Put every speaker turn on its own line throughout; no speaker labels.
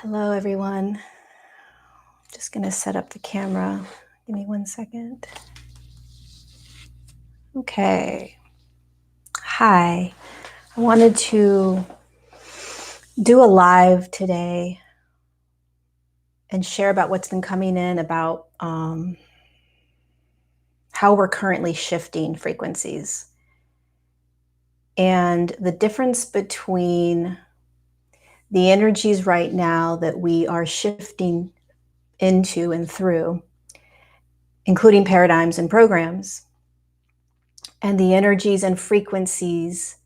Hello, everyone. Just going to set up the camera. Give me 1 second. Okay. Hi. I wanted to do a live today and share about what's been coming in about how we're currently shifting frequencies and the difference between the energies right now that we are shifting into and through, including paradigms and programs, and the energies and frequencies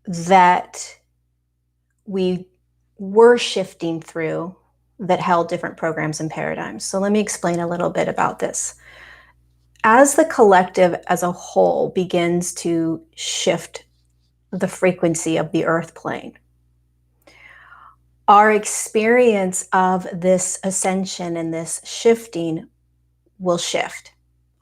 that we were shifting through that held different programs and paradigms. So let me explain a little bit about this. As the collective as a whole begins to shift the frequency of the earth plane, our experience of this ascension and this shifting will shift.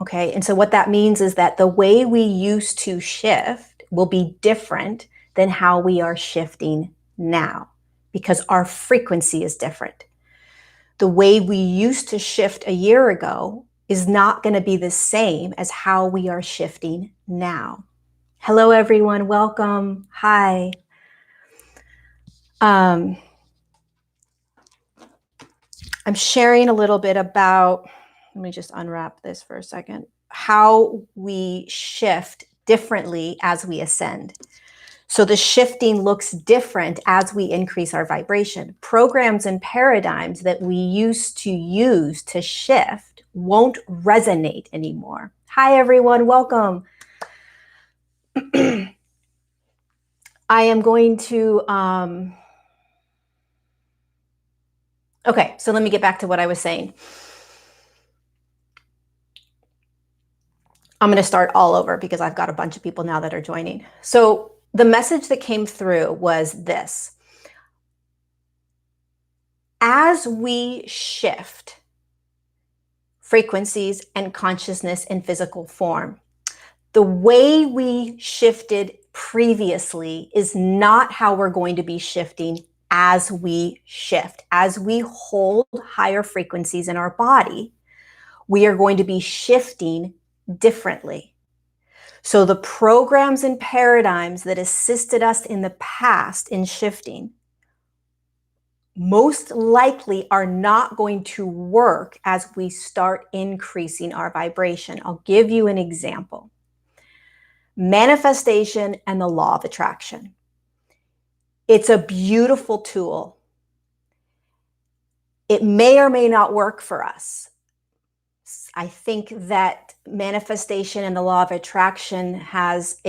Okay, and so what that means is that the way we used to shift will be different than how we are shifting now, because our frequency is different. The way we used to shift a year ago is not going to be the same as how we are shifting now. Hello, everyone. Welcome. Hi. I'm sharing a little bit about, let me just unwrap this for a second, how we shift differently as we ascend. So the shifting looks different as we increase our vibration. Programs and paradigms that we used to use to shift won't resonate anymore. Hi, everyone. Welcome. I am going to... Okay, so let me get back to what I was saying. I'm going to start all over because I've got a bunch of people now that are joining. So the message that came through was this. As we shift frequencies and consciousness in physical form, the way we shifted previously is not how we're going to be shifting as we shift. As we hold higher frequencies in our body, we are going to be shifting differently. So the programs and paradigms that assisted us in the past in shifting most likely are not going to work as we start increasing our vibration. I'll give you an example. Manifestation and the law of attraction. It's a beautiful tool. It may or may not work for us. I think that manifestation and the law of attraction has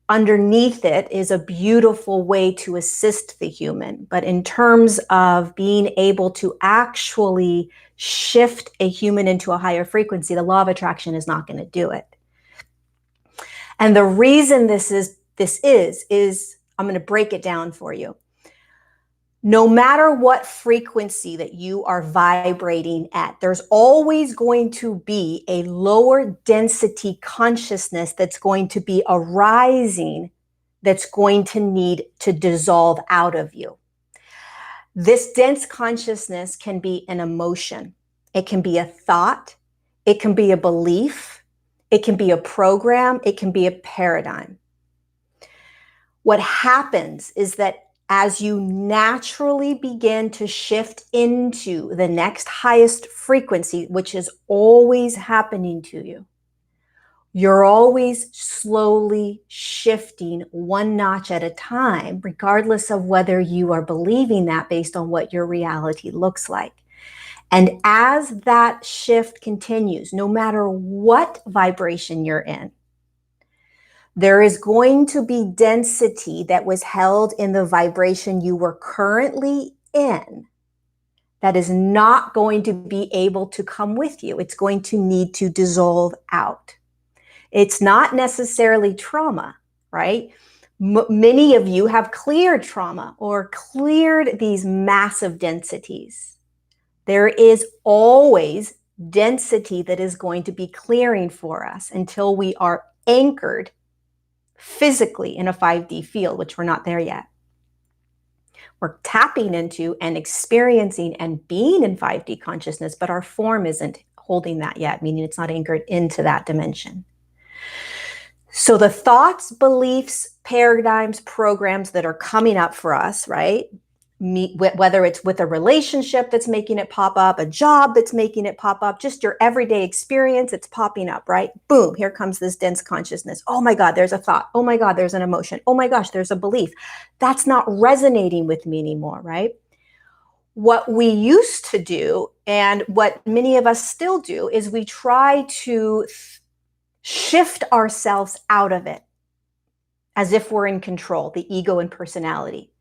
underneath it is a beautiful way to assist the human. But in terms of being able to actually shift a human into a higher frequency, the law of attraction is not going to do it. And the reason this is I'm going to break it down for you. No matter what frequency that you are vibrating at, there's always going to be a lower density consciousness that's going to be arising, that's going to need to dissolve out of you. This dense consciousness can be an emotion. It can be a thought. It can be a belief. It can be a program. It can be a paradigm. What happens is that as you naturally begin to shift into the next highest frequency, which is always happening to you, you're always slowly shifting one notch at a time, regardless of whether you are believing that based on what your reality looks like. And as that shift continues, no matter what vibration you're in, there is going to be density that was held in the vibration you were currently in that is not going to be able to come with you. It's going to need to dissolve out. It's not necessarily trauma, right? Many of you have cleared trauma or cleared these massive densities. There is always density that is going to be clearing for us until we are anchored physically in a 5D field, which we're not there yet. We're tapping into and experiencing and being in 5D consciousness, but our form isn't holding that yet, meaning it's not anchored into that dimension. So the thoughts, beliefs, paradigms, programs that are coming up for us, right? Whether it's with a relationship that's making it pop up, a job that's making it pop up, just your everyday experience, it's popping up, right? Boom, here comes this dense consciousness. Oh my God, there's a thought. Oh my God, there's an emotion. Oh my gosh, there's a belief. That's not resonating with me anymore, right? What we used to do, and what many of us still do, is we try to shift ourselves out of it as if we're in control, the ego and personality.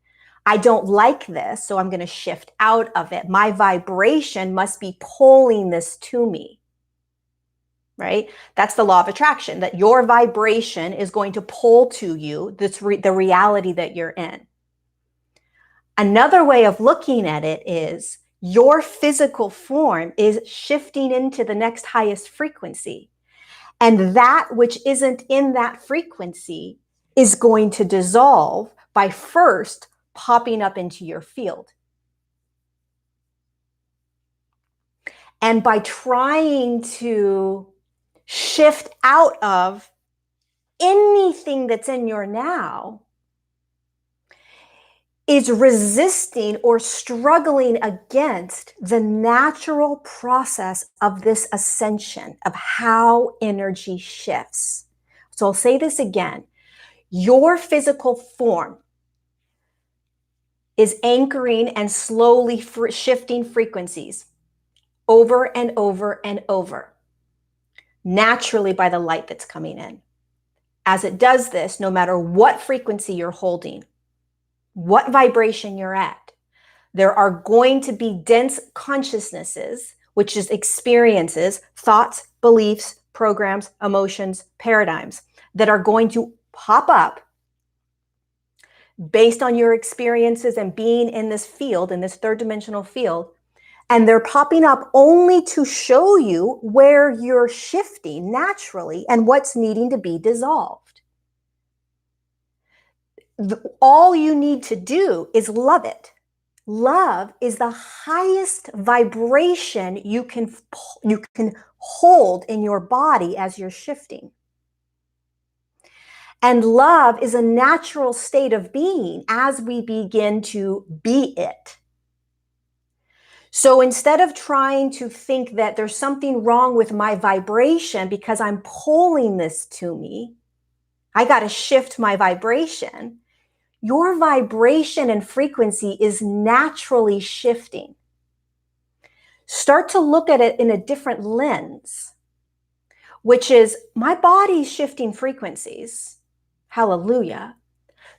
I don't like this, so I'm going to shift out of it. My vibration must be pulling this to me, right? That's the law of attraction, that your vibration is going to pull to you the reality that you're in. Another way of looking at it is your physical form is shifting into the next highest frequency. And that which isn't in that frequency is going to dissolve by first popping up into your field. And by trying to shift out of anything that's in your now is resisting or struggling against the natural process of this ascension, of how energy shifts. So I'll say this again. Your physical form is anchoring and slowly shifting frequencies over and over and over, naturally by the light that's coming in. As it does this, no matter what frequency you're holding, what vibration you're at, there are going to be dense consciousnesses, which is experiences, thoughts, beliefs, programs, emotions, paradigms, that are going to pop up based on your experiences and being in this field, in this third dimensional field. And they're popping up only to show you where you're shifting naturally and what's needing to be dissolved. All you need to do is love it. Love is the highest vibration you can hold in your body as you're shifting. And love is a natural state of being as we begin to be it. So instead of trying to think that there's something wrong with my vibration because I'm pulling this to me, I got to shift my vibration. Your vibration and frequency is naturally shifting. Start to look at it in a different lens, which is my body's shifting frequencies. Hallelujah.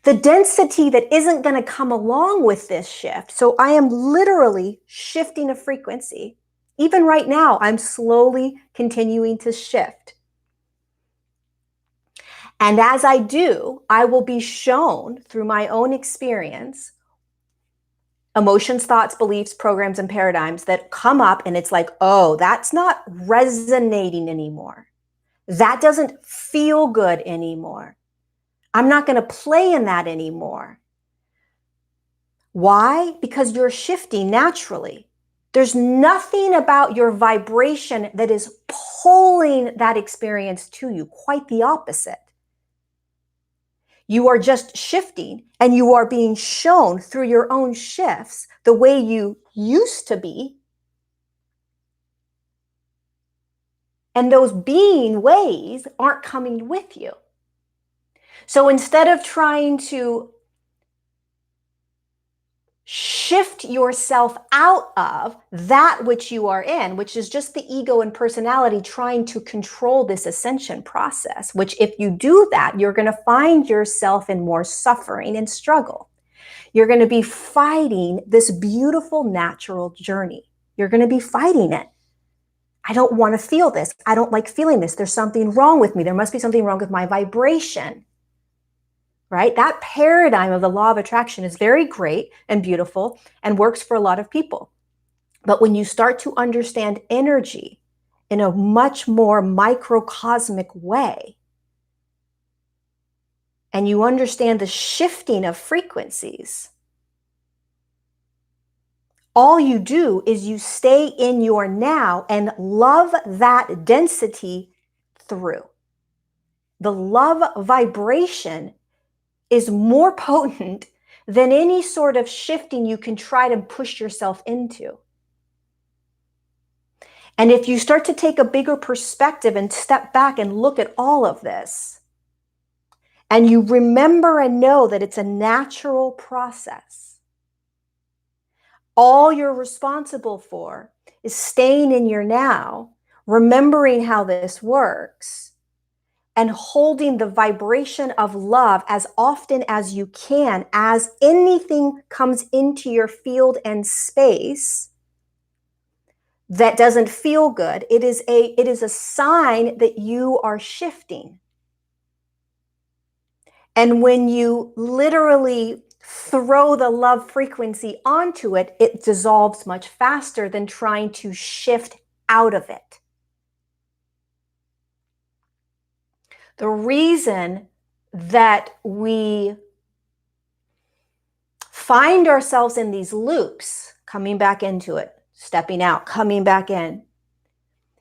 The density that isn't going to come along with this shift. So I am literally shifting a frequency. Even right now, I'm slowly continuing to shift. And as I do, I will be shown through my own experience, emotions, thoughts, beliefs, programs, and paradigms that come up and it's like, oh, that's not resonating anymore. That doesn't feel good anymore. I'm not going to play in that anymore. Why? Because you're shifting naturally. There's nothing about your vibration that is pulling that experience to you. Quite the opposite. You are just shifting and you are being shown through your own shifts the way you used to be. And those being ways aren't coming with you. So instead of trying to shift yourself out of that which you are in, which is just the ego and personality trying to control this ascension process, which if you do that, you're going to find yourself in more suffering and struggle. You're going to be fighting this beautiful natural journey. You're going to be fighting it. I don't want to feel this. I don't like feeling this. There's something wrong with me. There must be something wrong with my vibration. Right? That paradigm of the law of attraction is very great and beautiful and works for a lot of people. But when you start to understand energy in a much more microcosmic way, and you understand the shifting of frequencies, All you do is you stay in your now and love that density through. The love vibration is more potent than any sort of shifting you can try to push yourself into. And if you start to take a bigger perspective and step back and look at all of this, and you remember and know that it's a natural process, all you're responsible for is staying in your now, remembering how this works, and holding the vibration of love as often as you can as anything comes into your field and space that doesn't feel good. It is a sign that you are shifting. And when you literally throw the love frequency onto it, it dissolves much faster than trying to shift out of it. The reason that we find ourselves in these loops, coming back into it, stepping out, coming back in,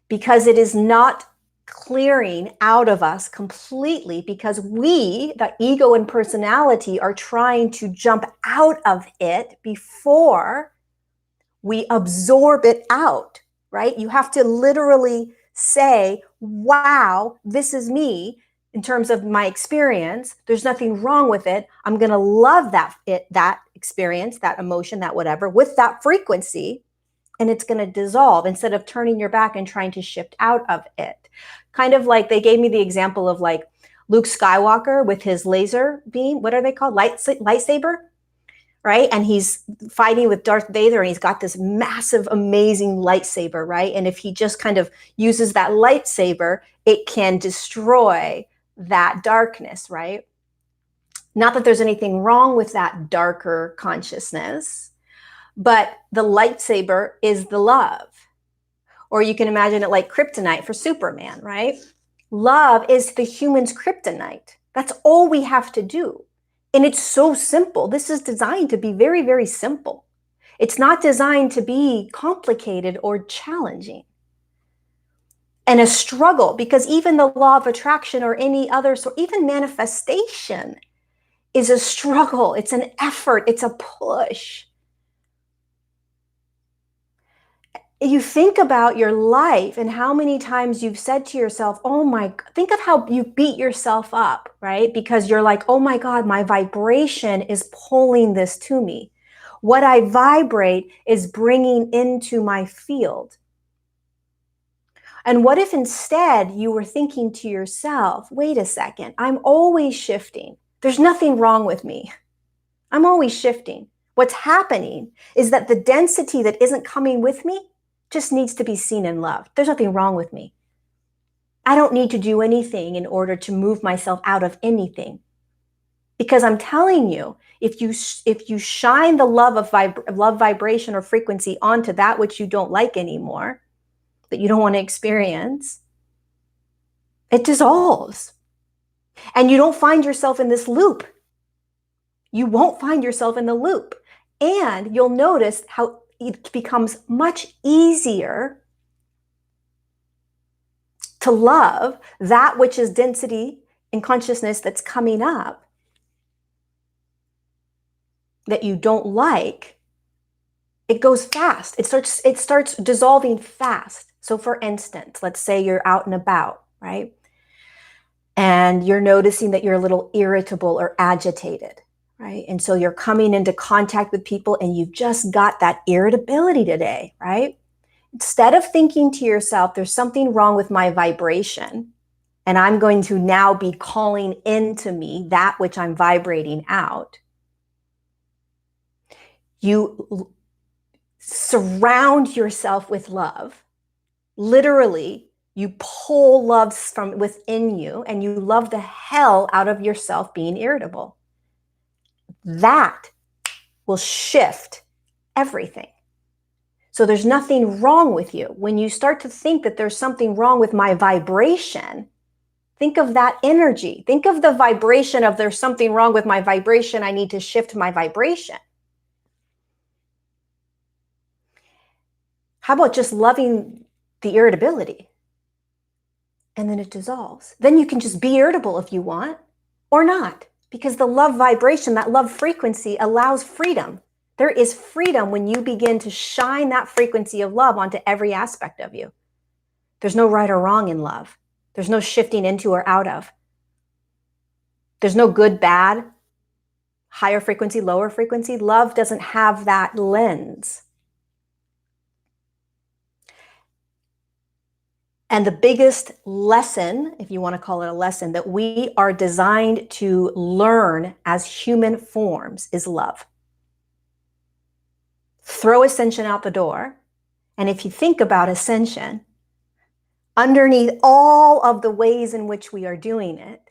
because it is not clearing out of us completely, because we, the ego and personality, are trying to jump out of it before we absorb it out, right? You have to literally say, wow, this is me in terms of my experience. There's nothing wrong with it. I'm going to love that experience, that emotion, that whatever, with that frequency, and it's going to dissolve instead of turning your back and trying to shift out of it. Kind of like they gave me the example of like Luke Skywalker with his laser beam. What are they called? Lightsaber, right? And he's fighting with Darth Vader, and he's got this massive, amazing lightsaber, right? And if he just kind of uses that lightsaber, it can destroy that darkness, right? Not that there's anything wrong with that darker consciousness, but the lightsaber is the love. Or you can imagine it like kryptonite for Superman, right? Love is the human's kryptonite. That's all we have to do. And it's so simple. This is designed to be very, very simple. It's not designed to be complicated or challenging. And a struggle, because even the law of attraction or any other sort, even manifestation is a struggle. It's an effort. It's a push. You think about your life and how many times you've said to yourself, oh my, think of how you beat yourself up, right? Because you're like, oh my God, my vibration is pulling this to me. What I vibrate is bringing into my field. And what if instead you were thinking to yourself, wait a second, I'm always shifting. There's nothing wrong with me. I'm always shifting. What's happening is that the density that isn't coming with me just needs to be seen and loved. There's nothing wrong with me. I don't need to do anything in order to move myself out of anything. Because I'm telling you, if you shine the love vibration or frequency onto that which you don't like anymore, that you don't want to experience, it dissolves. And you don't find yourself in this loop. You won't find yourself in the loop. And you'll notice how it becomes much easier to love that which is density in consciousness that's coming up that you don't like. It goes fast. It starts dissolving fast. So for instance, let's say you're out and about, right? And you're noticing that you're a little irritable or agitated, right? And so you're coming into contact with people and you've just got that irritability today, right? Instead of thinking to yourself, there's something wrong with my vibration, and I'm going to now be calling into me that which I'm vibrating out, you surround yourself with love. Literally, you pull love from within you and you love the hell out of yourself being irritable. That will shift everything. So there's nothing wrong with you. When you start to think that there's something wrong with my vibration, think of that energy. Think of the vibration of there's something wrong with my vibration. I need to shift my vibration. How about just loving the irritability? And then it dissolves. Then you can just be irritable if you want or not, because the love vibration, that love frequency allows freedom. There is freedom when you begin to shine that frequency of love onto every aspect of you. There's no right or wrong in love. There's no shifting into or out of. There's no good, bad, higher frequency, lower frequency. Love doesn't have that lens. And the biggest lesson, if you want to call it a lesson, that we are designed to learn as human forms is love. Throw ascension out the door. And if you think about ascension, underneath all of the ways in which we are doing it,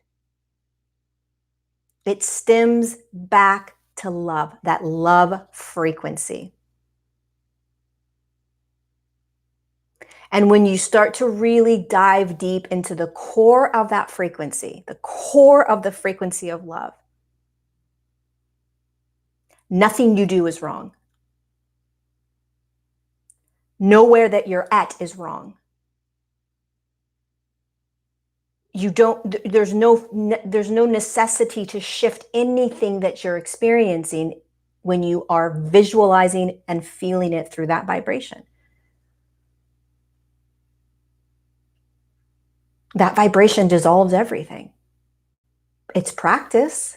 it stems back to love, that love frequency. And when you start to really dive deep into the core of that frequency, the core of the frequency of love, nothing you do is wrong. Nowhere that you're at is wrong. There's no necessity to shift anything that you're experiencing when you are visualizing and feeling it through that vibration. That vibration dissolves everything. It's practice.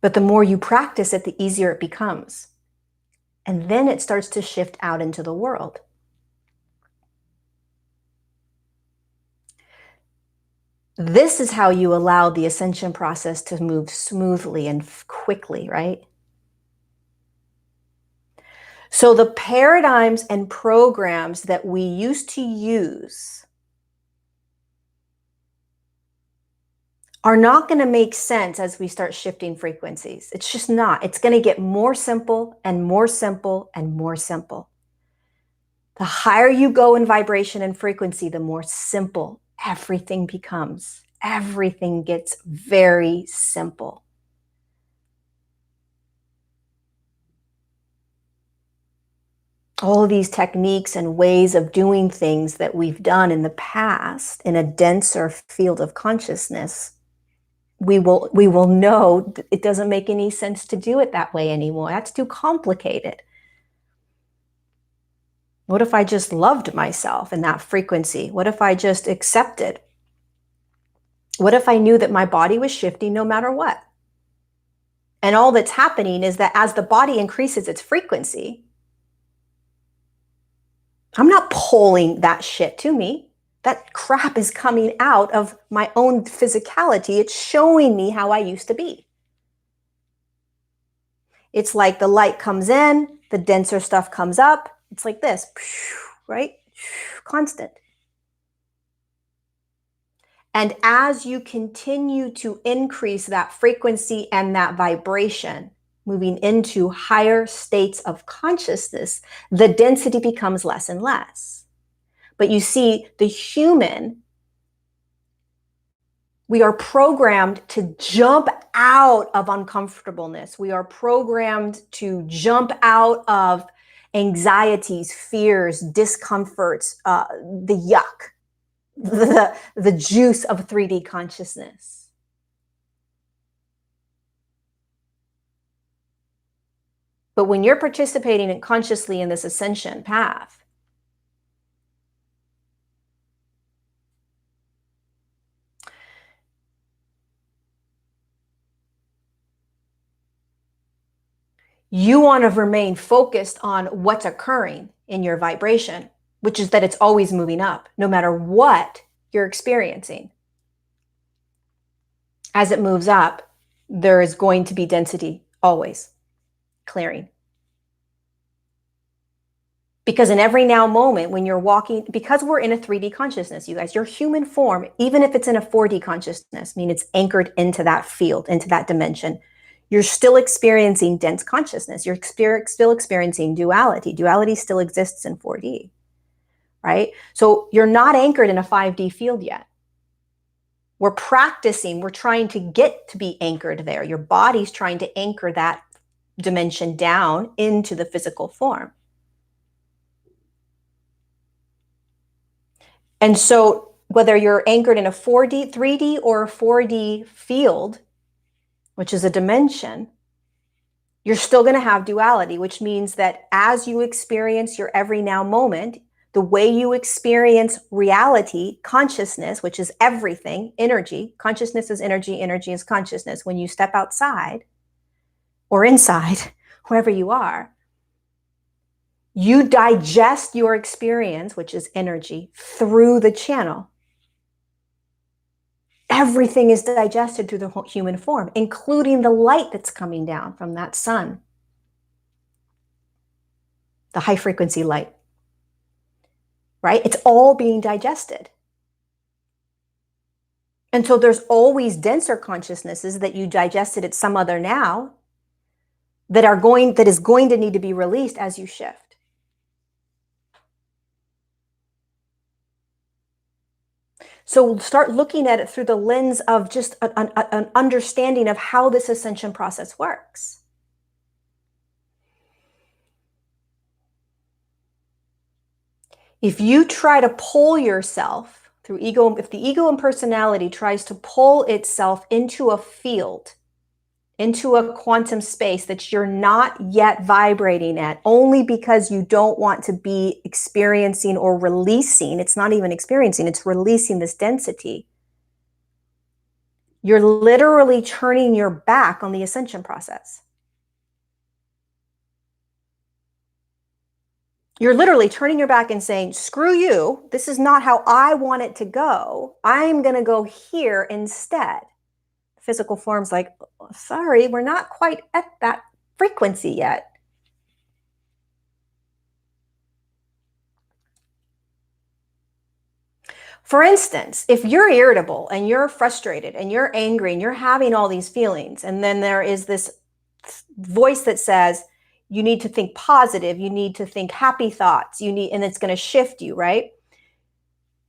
But the more you practice it, the easier it becomes. And then it starts to shift out into the world. This is how you allow the ascension process to move smoothly and quickly, right? So the paradigms and programs that we used to use are not going to make sense as we start shifting frequencies. It's just not. It's going to get more simple and more simple and more simple. The higher you go in vibration and frequency, the more simple everything becomes. Everything gets very simple. All these techniques and ways of doing things that we've done in the past in a denser field of consciousness, we will know it doesn't make any sense to do it that way anymore. That's too complicated. What if I just loved myself in that frequency? What if I just accepted? What if I knew that my body was shifting no matter what? And all that's happening is that as the body increases its frequency, I'm not pulling that shit to me. That crap is coming out of my own physicality. It's showing me how I used to be. It's like the light comes in, the denser stuff comes up. It's like this, right? Constant. And as you continue to increase that frequency and that vibration, moving into higher states of consciousness, the density becomes less and less. But you see, the human, we are programmed to jump out of uncomfortableness. We are programmed to jump out of anxieties, fears, discomforts, the yuck, the juice of 3D consciousness. But when you're participating consciously in this ascension path, you want to remain focused on what's occurring in your vibration, which is that it's always moving up, no matter what you're experiencing. As it moves up, there is going to be density always clearing. Because in every now moment when you're walking, because we're in a 3D consciousness, you guys, your human form, even if it's in a 4D consciousness, I mean, it's anchored into that field, into that dimension, you're still experiencing dense consciousness. You're still experiencing duality. Duality still exists in 4D, right? So you're not anchored in a 5D field yet. We're practicing, we're trying to get to be anchored there. Your body's trying to anchor that dimension down into the physical form. And so whether you're anchored in a 4D, 3D, or a 4D field, which is a dimension, you're still going to have duality, which means that as you experience your every now moment, the way you experience reality, consciousness, which is everything, energy, consciousness is energy, energy is consciousness. When you step outside or inside, wherever you are, you digest your experience, which is energy, through the channel. Everything is digested through the human form, including the light that's coming down from that sun, the high frequency light, right? It's all being digested. And so there's always denser consciousnesses that you digested at some other now that is going to need to be released as you shift. So start looking at it through the lens of just an understanding of how this ascension process works. If you try to pull yourself through ego, if the ego and personality tries to pull itself into a field, into a quantum space that you're not yet vibrating at, only because you don't want to be experiencing or releasing, it's not even experiencing, it's releasing this density, you're literally turning your back on the ascension process. You're literally turning your back and saying, screw you, this is not how I want it to go. I'm going to go here instead. Physical form's like, sorry, we're not quite at that frequency yet. For instance, if you're irritable and you're frustrated and you're angry and you're having all these feelings, and then there is this voice that says, you need to think positive, you need to think happy thoughts, and it's going to shift you, right?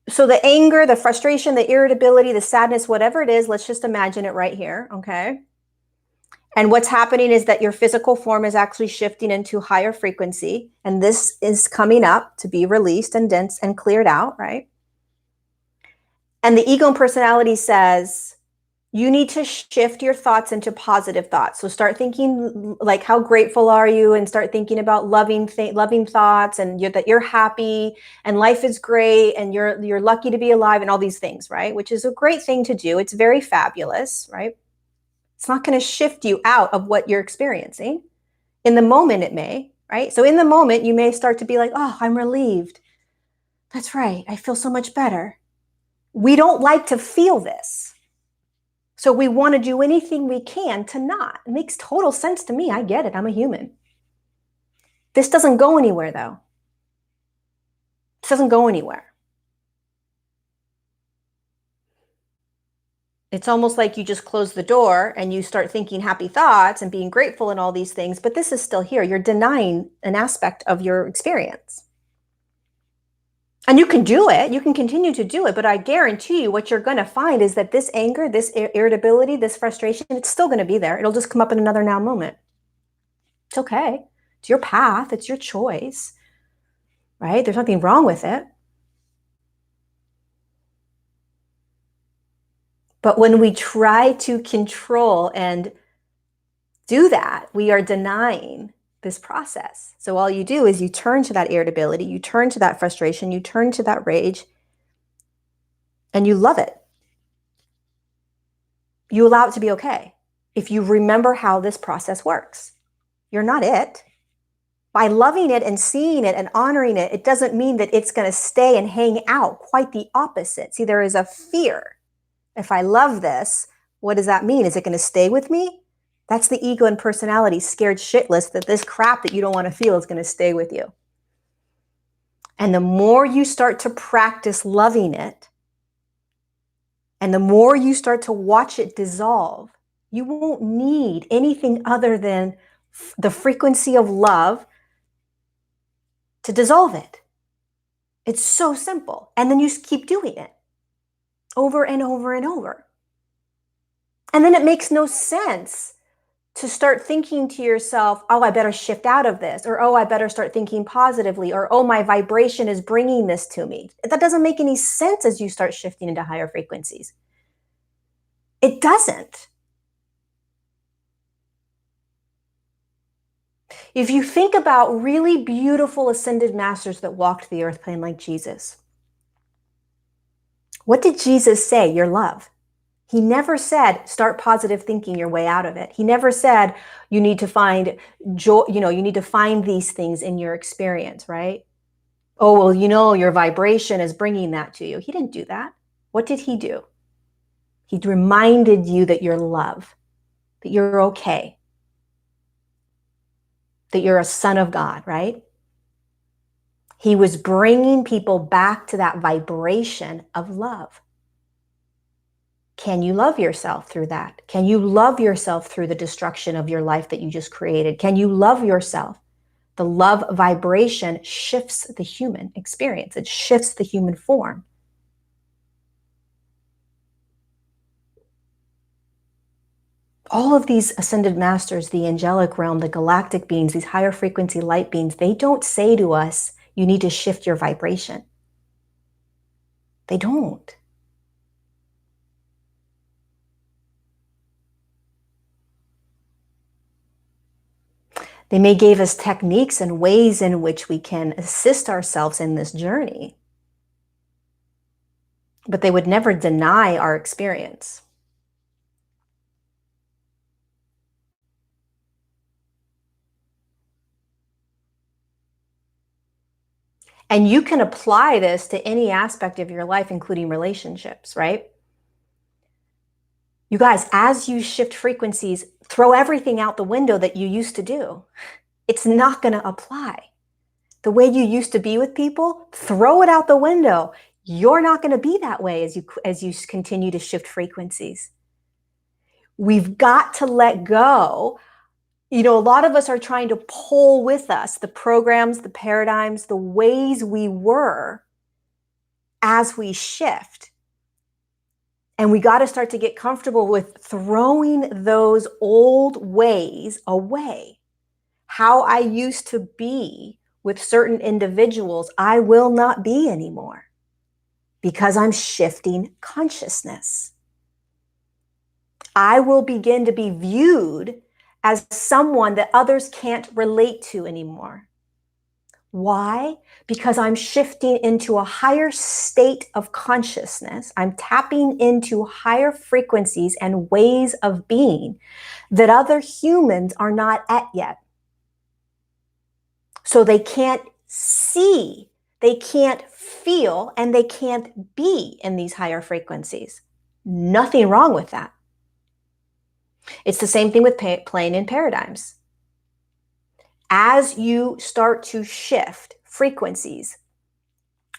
So the anger, the frustration, the irritability, the sadness, whatever it is, let's just imagine it right here, okay? And what's happening is that your physical form is actually shifting into higher frequency, and this is coming up to be released and dense and cleared out, right? And the ego and personality says, you need to shift your thoughts into positive thoughts. So start thinking like, how grateful are you? And start thinking about loving thoughts, and that you're happy and life is great and you're lucky to be alive and all these things, right? Which is a great thing to do. It's very fabulous, right? It's not going to shift you out of what you're experiencing. In the moment it may, right? So in the moment you may start to be like, oh, I'm relieved. That's right. I feel so much better. We don't like to feel this. So we want to do anything we can to not. It makes total sense to me. I get it. I'm a human. This doesn't go anywhere, though. This doesn't go anywhere. It's almost like you just close the door and you start thinking happy thoughts and being grateful and all these things, but this is still here. You're denying an aspect of your experience. And you can do it, you can continue to do it, but I guarantee you what you're going to find is that this anger, this irritability, this frustration, it's still going to be there. It'll just come up in another now moment. It's okay. It's your path. It's your choice, right? There's nothing wrong with it. But when we try to control and do that, we are denying this process. So all you do is you turn to that irritability, you turn to that frustration, you turn to that rage, and you love it. You allow it to be okay. If you remember how this process works, you're not it. By loving it and seeing it and honoring it, it doesn't mean that it's going to stay and hang out. Quite the opposite. See, there is a fear. If I love this, what does that mean? Is it going to stay with me? That's the ego and personality scared shitless that this crap that you don't want to feel is going to stay with you. And the more you start to practice loving it, and the more you start to watch it dissolve, you won't need anything other than the frequency of love to dissolve it. It's so simple. And then you just keep doing it over and over and over. And then it makes no sense to start thinking to yourself, oh, I better shift out of this, or oh, I better start thinking positively, or oh, my vibration is bringing this to me. That doesn't make any sense as you start shifting into higher frequencies. It doesn't. If you think about really beautiful ascended masters that walked the earth plane like Jesus, what did Jesus say? Your love. He never said, start positive thinking your way out of it. He never said, you need to find joy, you need to find these things in your experience, right? Oh, well, your vibration is bringing that to you. He didn't do that. What did he do? He reminded you that you're love, that you're okay, that you're a son of God, right? He was bringing people back to that vibration of love. Can you love yourself through that? Can you love yourself through the destruction of your life that you just created? Can you love yourself? The love vibration shifts the human experience. It shifts the human form. All of these ascended masters, the angelic realm, the galactic beings, these higher frequency light beings, they don't say to us, you need to shift your vibration. They don't. They may give us techniques and ways in which we can assist ourselves in this journey, but they would never deny our experience. And you can apply this to any aspect of your life, including relationships, right? You guys, as you shift frequencies, throw everything out the window that you used to do. It's not going to apply. The way you used to be with people, throw it out the window. You're not going to be that way as you continue to shift frequencies. We've got to let go. A lot of us are trying to pull with us the programs, the paradigms, the ways we were as we shift. And we got to start to get comfortable with throwing those old ways away. How I used to be with certain individuals, I will not be anymore because I'm shifting consciousness. I will begin to be viewed as someone that others can't relate to anymore. Why? Because I'm shifting into a higher state of consciousness. I'm tapping into higher frequencies and ways of being that other humans are not at yet. So they can't see, they can't feel, and they can't be in these higher frequencies. Nothing wrong with that. It's the same thing with plane and paradigms. As you start to shift frequencies,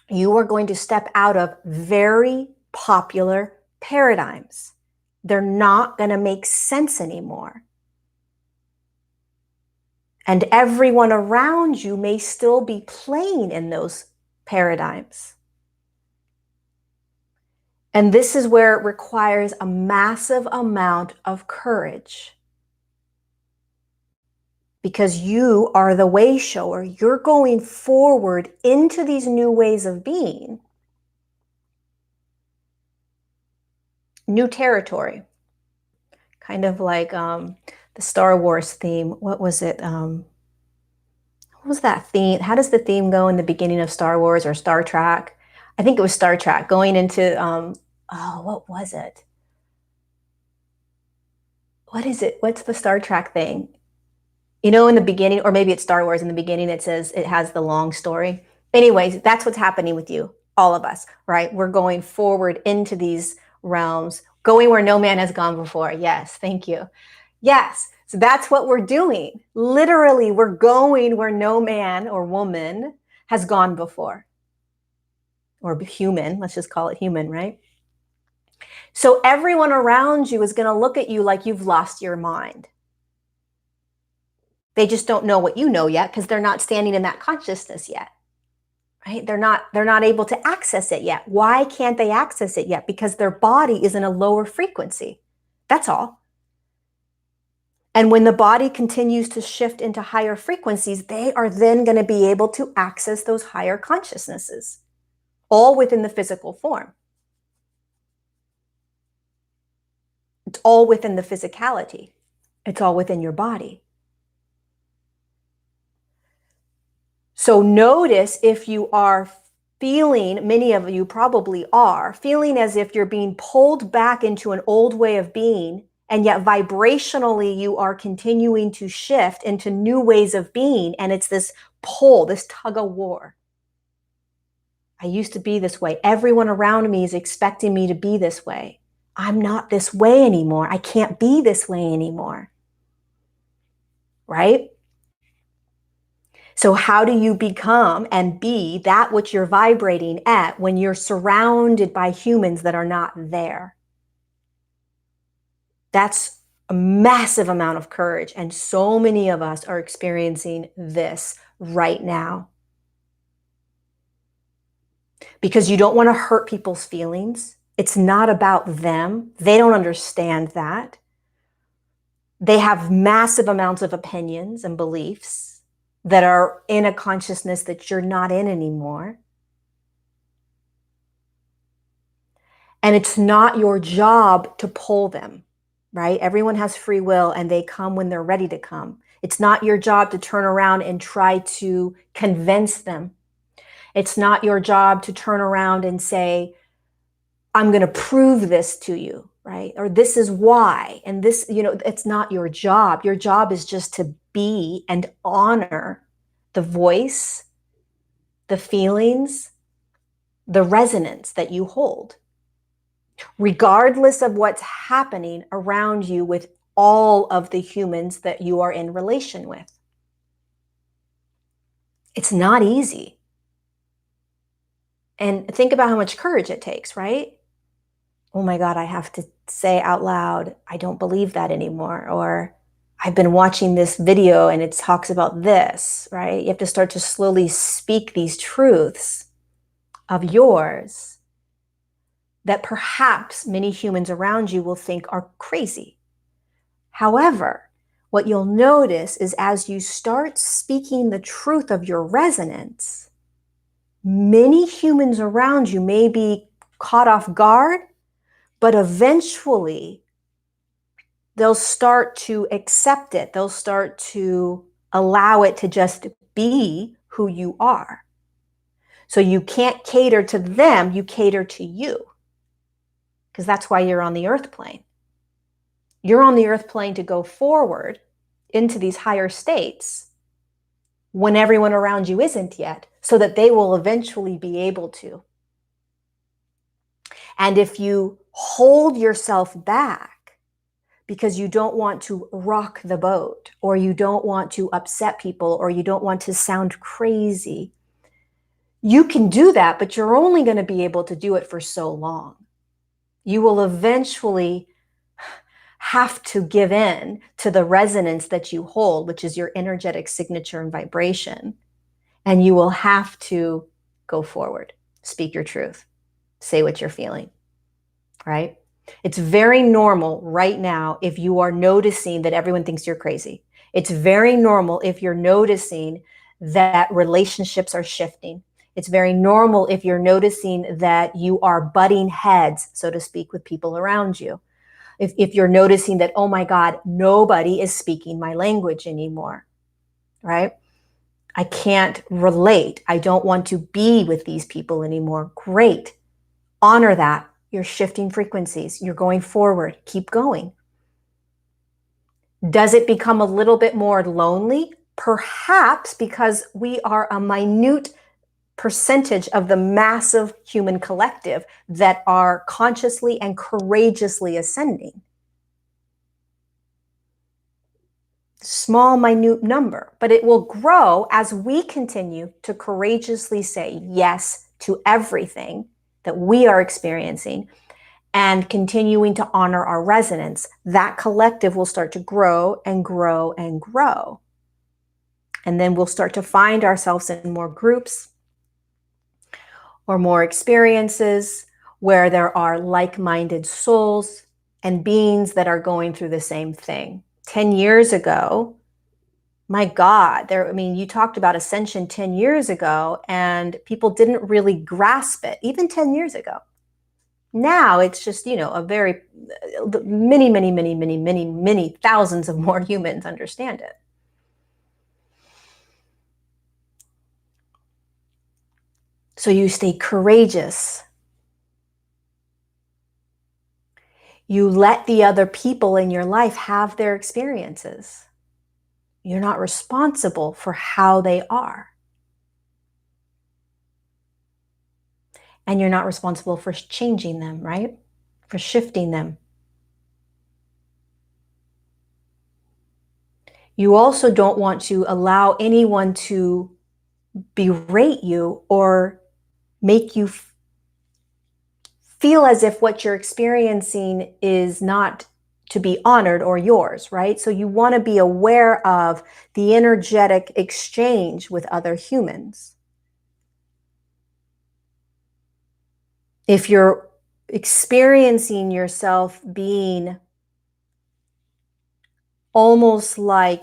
you are going to step out of very popular paradigms. They're not going to make sense anymore. And everyone around you may still be playing in those paradigms. And this is where it requires a massive amount of courage. Because you are the way shower. You're going forward into these new ways of being. New territory. Kind of like the Star Wars theme. What was it? What was that theme? How does the theme go in the beginning of Star Wars or Star Trek? I think it was Star Trek, going into, what was it? What is it? What's the Star Trek thing? In the beginning, or maybe it's Star Wars, in the beginning it says it has the long story. Anyways, that's what's happening with you, all of us, right? We're going forward into these realms, going where no man has gone before. Yes, thank you. Yes, so that's what we're doing. Literally, we're going where no man or woman has gone before. Or human, let's just call it human, right? So everyone around you is going to look at you like you've lost your mind. They just don't know what you know yet because they're not standing in that consciousness yet, right? They're not able to access it yet. Why can't they access it yet? Because their body is in a lower frequency. That's all. And when the body continues to shift into higher frequencies, they are then going to be able to access those higher consciousnesses, all within the physical form. It's all within the physicality. It's all within your body. So notice if you are feeling, many of you probably are, feeling as if you're being pulled back into an old way of being, and yet vibrationally you are continuing to shift into new ways of being, and it's this pull, this tug of war. I used to be this way. Everyone around me is expecting me to be this way. I'm not this way anymore. I can't be this way anymore. Right? So how do you become and be that which you're vibrating at when you're surrounded by humans that are not there? That's a massive amount of courage. And so many of us are experiencing this right now. Because you don't want to hurt people's feelings. It's not about them. They don't understand that. They have massive amounts of opinions and beliefs that are in a consciousness that you're not in anymore. And it's not your job to pull them, right? Everyone has free will and they come when they're ready to come. It's not your job to turn around and try to convince them. It's not your job to turn around and say, I'm going to prove this to you, right? Or this is why. And this, it's not your job. Your job is just to be and honor the voice, the feelings, the resonance that you hold, regardless of what's happening around you with all of the humans that you are in relation with. It's not easy. And think about how much courage it takes, right? Oh my God, I have to say out loud, I don't believe that anymore. Or I've been watching this video and it talks about this, right? You have to start to slowly speak these truths of yours that perhaps many humans around you will think are crazy. However, what you'll notice is as you start speaking the truth of your resonance, many humans around you may be caught off guard, but eventually they'll start to accept it. They'll start to allow it to just be who you are. So you can't cater to them, you cater to you. Because that's why you're on the earth plane. You're on the earth plane to go forward into these higher states when everyone around you isn't yet, so that they will eventually be able to. And if you hold yourself back because you don't want to rock the boat, or you don't want to upset people, or you don't want to sound crazy, you can do that, but you're only going to be able to do it for so long. You will eventually have to give in to the resonance that you hold, which is your energetic signature and vibration. And you will have to go forward, speak your truth, say what you're feeling, right? It's very normal right now if you are noticing that everyone thinks you're crazy. It's very normal if you're noticing that relationships are shifting. It's very normal if you're noticing that you are butting heads, so to speak, with people around you. If you're noticing that, oh my God, nobody is speaking my language anymore, right? I can't relate. I don't want to be with these people anymore. Great. Honor that. You're shifting frequencies. You're going forward. Keep going. Does it become a little bit more lonely? Perhaps, because we are a minute percentage of the massive human collective that are consciously and courageously ascending. Small, minute number, but it will grow as we continue to courageously say yes to everything that we are experiencing and continuing to honor our resonance. That collective will start to grow and grow and grow. And then we'll start to find ourselves in more groups or more experiences where there are like-minded souls and beings that are going through the same thing. 10 years ago, my God, I mean, you talked about ascension 10 years ago, and people didn't really grasp it, even 10 years ago. Now it's just, a very, many, many, many, many, many, many thousands of more humans understand it. So you stay courageous. You let the other people in your life have their experiences. You're not responsible for how they are. And you're not responsible for changing them, right? For shifting them. You also don't want to allow anyone to berate you or make you feel as if what you're experiencing is not to be honored or yours, right? So you want to be aware of the energetic exchange with other humans. If you're experiencing yourself being almost like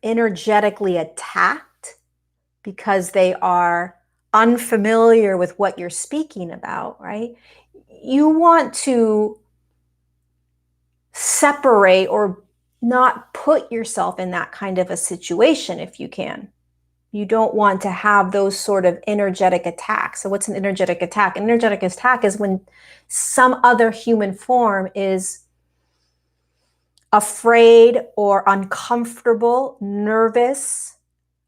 energetically attacked because they are unfamiliar with what you're speaking about, right? You want to separate or not put yourself in that kind of a situation if you can. You don't want to have those sort of energetic attacks. So what's an energetic attack? An energetic attack is when some other human form is afraid or uncomfortable, nervous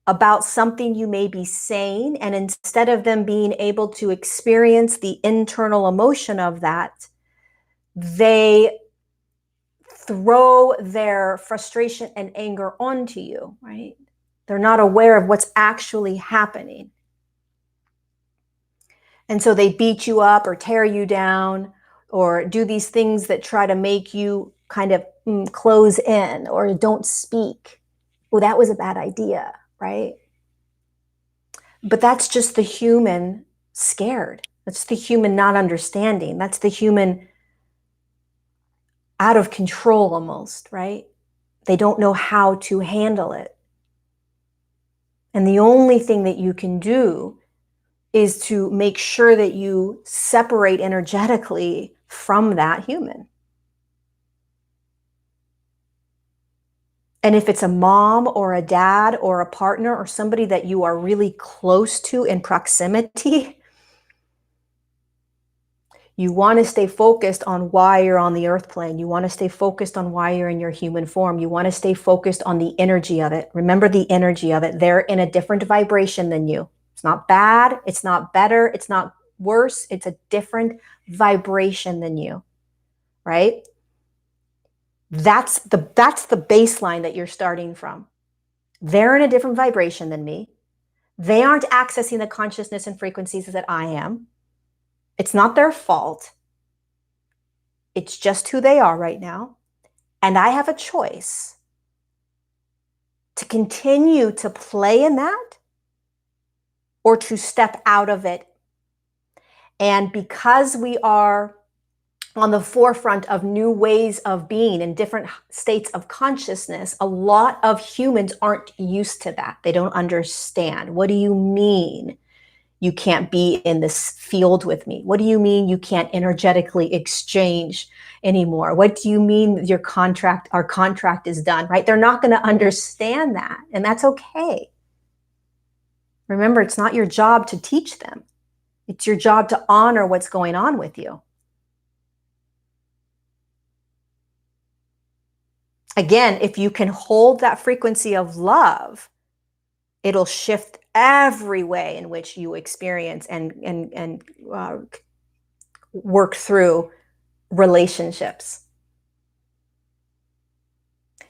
about something you may be saying. And instead of them being able to experience the internal emotion of that, they throw their frustration and anger onto you, right? They're not aware of what's actually happening. And so they beat you up or tear you down or do these things that try to make you kind of close in or don't speak. Oh, that was a bad idea, right? But that's just the human scared. That's the human not understanding. That's the human out of control almost, right? They don't know how to handle it. And the only thing that you can do is to make sure that you separate energetically from that human. And if it's a mom or a dad or a partner or somebody that you are really close to in proximity, you want to stay focused on why you're on the earth plane. You want to stay focused on why you're in your human form. You want to stay focused on the energy of it. Remember the energy of it. They're in a different vibration than you. It's not bad. It's not better. It's not worse. It's a different vibration than you, right? That's the baseline that you're starting from. They're in a different vibration than me. They aren't accessing the consciousness and frequencies that I am. It's not their fault. It's just who they are right now. And I have a choice to continue to play in that or to step out of it. And because we are on the forefront of new ways of being in different states of consciousness, a lot of humans aren't used to that. They don't understand. What do you mean you can't be in this field with me? What do you mean you can't energetically exchange anymore? What do you mean our contract is done, right? They're not going to understand that, and that's okay. Remember, it's not your job to teach them. It's your job to honor what's going on with you. Again, if you can hold that frequency of love, it'll shift every way in which you experience and work through relationships.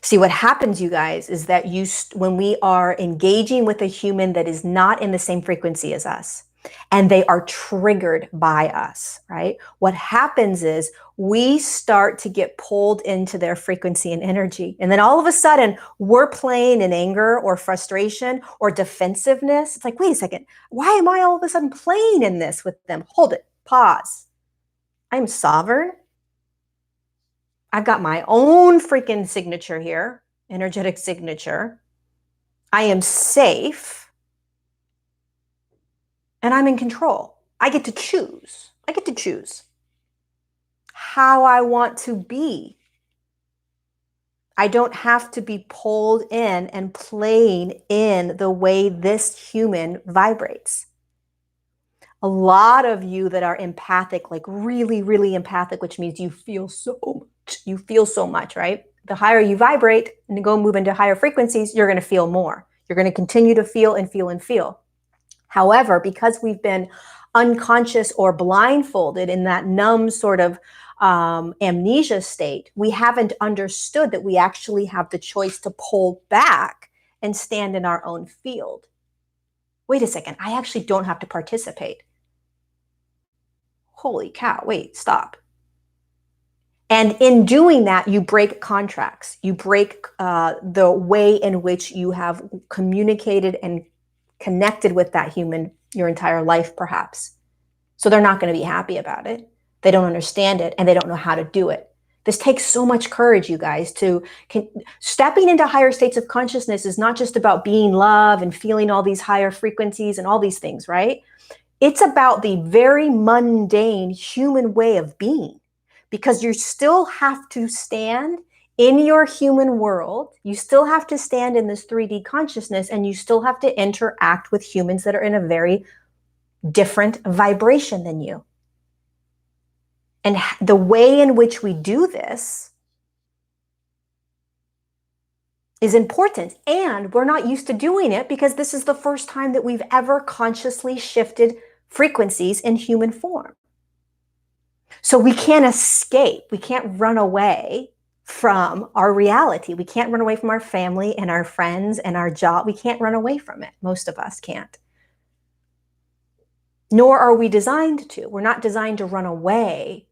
See, what happens, you guys, is that when we are engaging with a human that is not in the same frequency as us, and they are triggered by us, right? What happens is we start to get pulled into their frequency and energy. And then all of a sudden, we're playing in anger or frustration or defensiveness. It's like, wait a second, why am I all of a sudden playing in this with them? Hold it, pause. I'm sovereign. I've got my own freaking signature here. energetic signature. I am safe, and I'm in control. I get to choose. I get to choose how I want to be. I don't have to be pulled in and playing in the way this human vibrates. A lot of you that are empathic, like really, really empathic, which means you feel so much. You feel so much, right? The higher you vibrate and go move into higher frequencies, you're going to feel more. You're going to continue to feel and feel and feel. However, because we've been unconscious or blindfolded in that numb sort of amnesia state, we haven't understood that we actually have the choice to pull back and stand in our own field. Wait a second, I actually don't have to participate. Holy cow, wait, stop. And in doing that, you break contracts. You break the way in which you have communicated and connected with that human your entire life, perhaps. So they're not going to be happy about it. They don't understand it, and they don't know how to do it. This takes so much courage, you guys, stepping into higher states of consciousness is not just about being love and feeling all these higher frequencies and all these things, right? It's about the very mundane human way of being, because you still have to stand in your human world. You still have to stand in this 3D consciousness, and you still have to interact with humans that are in a very different vibration than you. And the way in which we do this is important. And we're not used to doing it because this is the first time that we've ever consciously shifted frequencies in human form. So we can't escape. We can't run away from our reality. We can't run away from our family and our friends and our job. We can't run away from it. Most of us can't. Nor are we designed to. We're not designed to run away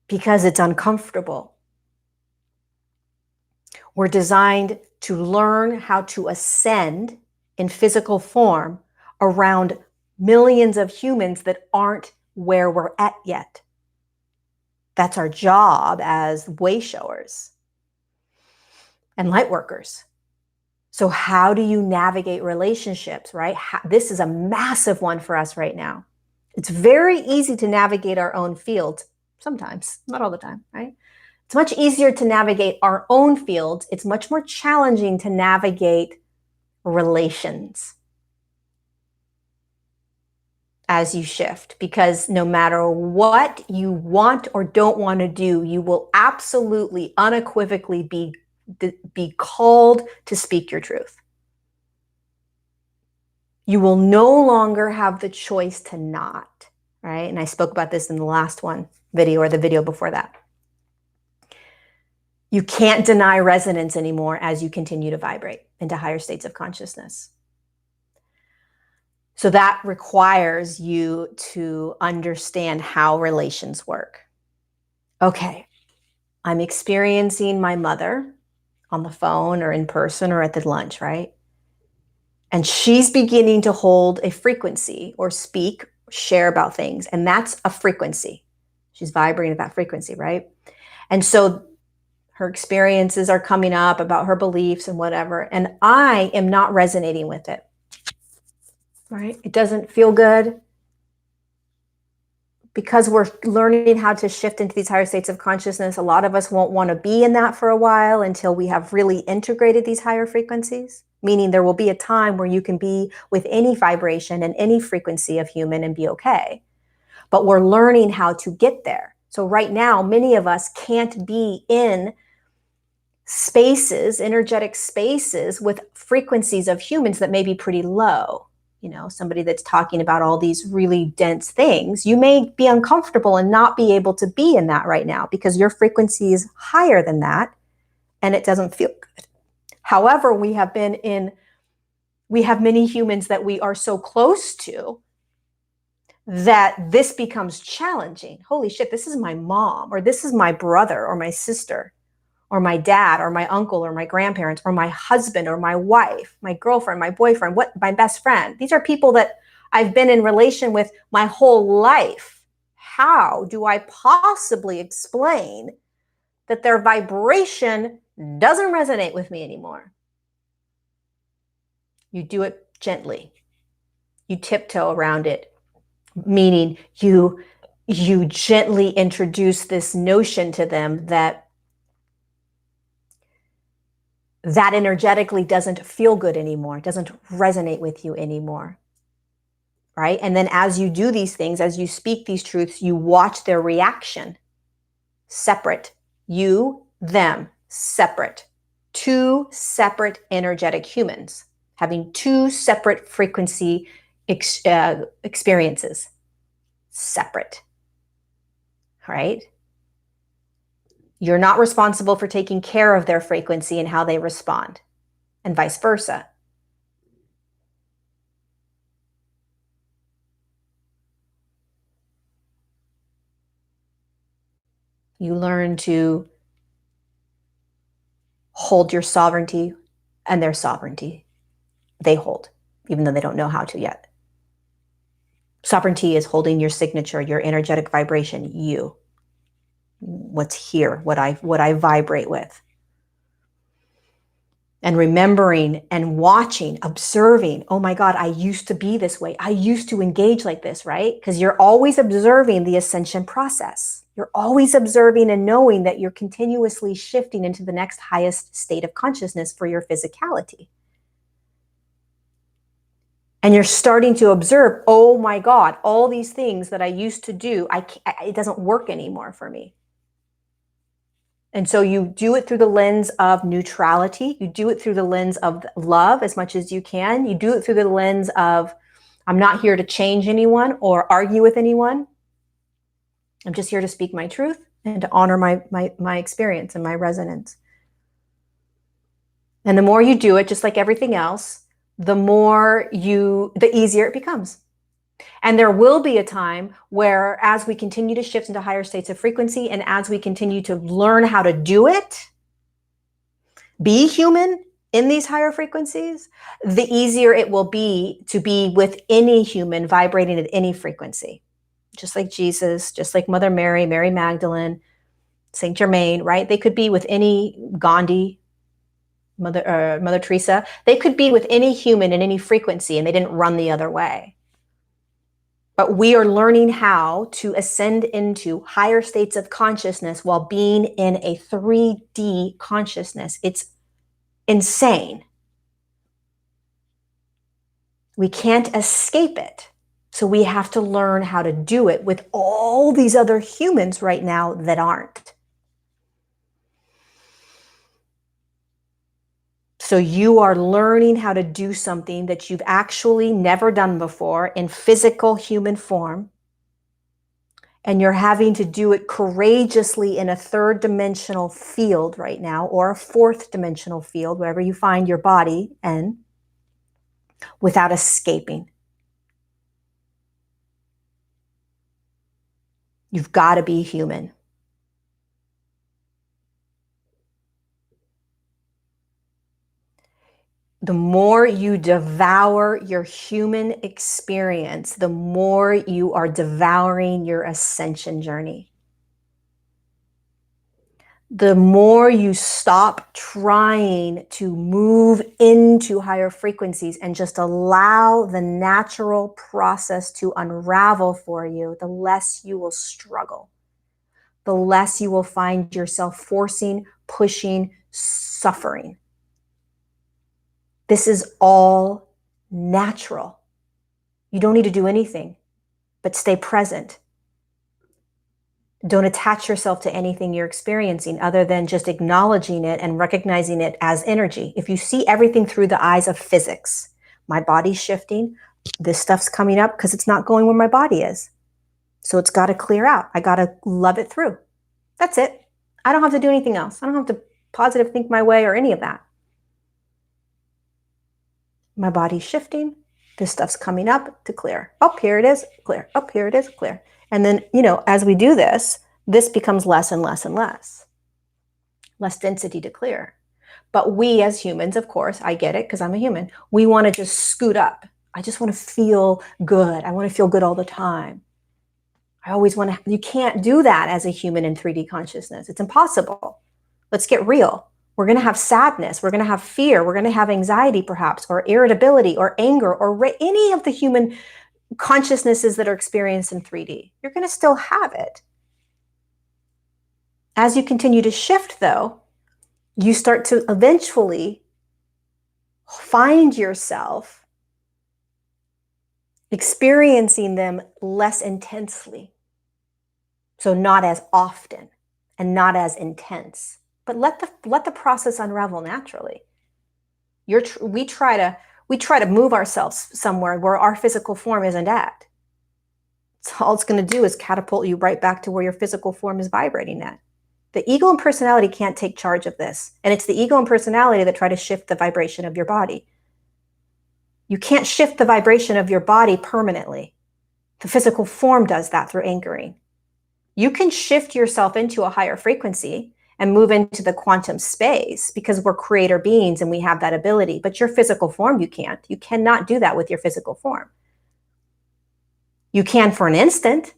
because it's uncomfortable. We're designed to learn how to ascend in physical form around millions of humans that aren't where we're at yet. That's our job as way showers and light workers. So how do you navigate relationships, right? This is a massive one for us right now. It's very easy to navigate our own fields, sometimes, not all the time, right? It's much easier to navigate our own fields. It's much more challenging to navigate relations as you shift, because no matter what you want or don't want to do, you will absolutely, unequivocally be called to speak your truth. You will no longer have the choice to not, right? And I spoke about this in the last video or the video before that. You can't deny resonance anymore as you continue to vibrate into higher states of consciousness. So that requires you to understand how relations work. Okay, I'm experiencing my mother on the phone or in person or at the lunch, right? And she's beginning to hold a frequency or speak, share about things. And that's a frequency. She's vibrating at that frequency, right? And so her experiences are coming up about her beliefs and whatever. And I am not resonating with it, right? It doesn't feel good. Because we're learning how to shift into these higher states of consciousness, a lot of us won't want to be in that for a while until we have really integrated these higher frequencies, meaning there will be a time where you can be with any vibration and any frequency of human and be okay. But we're learning how to get there. So right now, many of us can't be in spaces, energetic spaces with frequencies of humans that may be pretty low. You know, somebody that's talking about all these really dense things, you may be uncomfortable and not be able to be in that right now because your frequency is higher than that and it doesn't feel good. However, we have many humans that we are so close to that this becomes challenging. Holy shit, this is my mom, or this is my brother or my sister, or my dad, or my uncle, or my grandparents, or my husband, or my wife, my girlfriend, my boyfriend, my best friend. These are people that I've been in relation with my whole life. How do I possibly explain that their vibration doesn't resonate with me anymore. You do it gently. You tiptoe around it, meaning you gently introduce this notion to them that energetically doesn't feel good anymore, doesn't resonate with you anymore, right? And then as you do these things, as you speak these truths, you watch their reaction. Separate. You, them, separate. Two separate energetic humans having two separate frequency experiences. Separate. Right? You're not responsible for taking care of their frequency and how they respond, and vice versa. You learn to hold your sovereignty and their sovereignty. They hold, even though they don't know how to yet. Sovereignty is holding your signature, your energetic vibration, you. What's here, what I vibrate with. And remembering and watching, observing, oh my God, I used to be this way. I used to engage like this, right? Because you're always observing the ascension process. You're always observing and knowing that you're continuously shifting into the next highest state of consciousness for your physicality. And you're starting to observe, oh my God, all these things that I used to do, it doesn't work anymore for me. And so you do it through the lens of neutrality. You do it through the lens of love as much as you can. You do it through the lens of, I'm not here to change anyone or argue with anyone. I'm just here to speak my truth and to honor my experience and my resonance. And the more you do it, just like everything else, the easier it becomes. And there will be a time where, as we continue to shift into higher states of frequency and as we continue to learn how to do it, be human in these higher frequencies, the easier it will be to be with any human vibrating at any frequency. Just like Jesus, just like Mother Mary, Mary Magdalene, Saint Germain, right? They could be with any Gandhi, Mother Teresa. They could be with any human in any frequency and they didn't run the other way. But we are learning how to ascend into higher states of consciousness while being in a 3D consciousness. It's insane. We can't escape it. So we have to learn how to do it with all these other humans right now that aren't. So you are learning how to do something that you've actually never done before in physical human form. And you're having to do it courageously in a third dimensional field right now, or a fourth dimensional field, wherever you find your body in, without escaping. You've got to be human. The more you devour your human experience, the more you are devouring your ascension journey. The more you stop trying to move into higher frequencies and just allow the natural process to unravel for you, the less you will struggle. The less you will find yourself forcing, pushing, suffering. This is all natural. You don't need to do anything, but stay present. Don't attach yourself to anything you're experiencing other than just acknowledging it and recognizing it as energy. If you see everything through the eyes of physics, my body's shifting, this stuff's coming up because it's not going where my body is. So it's got to clear out. I got to love it through. That's it. I don't have to do anything else. I don't have to positive think my way or any of that. My body's shifting. This stuff's coming up to clear. Oh, here it is, clear. Oh, here it is, clear. And then, as we do this, this becomes less and less and less. Less density to clear. But we as humans, of course, I get it because I'm a human, we want to just scoot up. I just want to feel good. I want to feel good all the time. I always want to, you can't do that as a human in 3D consciousness. It's impossible. Let's get real. We're going to have sadness. We're going to have fear. We're going to have anxiety, perhaps, or irritability, or anger, or any of the human consciousnesses that are experienced in 3D. You're going to still have it. As you continue to shift, though, you start to eventually find yourself experiencing them less intensely. So not as often and not as intense. But let the process unravel naturally. We try to move ourselves somewhere where our physical form isn't at. So all it's going to do is catapult you right back to where your physical form is vibrating at. The ego and personality can't take charge of this. And it's the ego and personality that try to shift the vibration of your body. You can't shift the vibration of your body permanently. The physical form does that through anchoring. You can shift yourself into a higher frequency and move into the quantum space because we're creator beings and we have that ability. But your physical form, you can't. You cannot do that with your physical form. You can for an instant,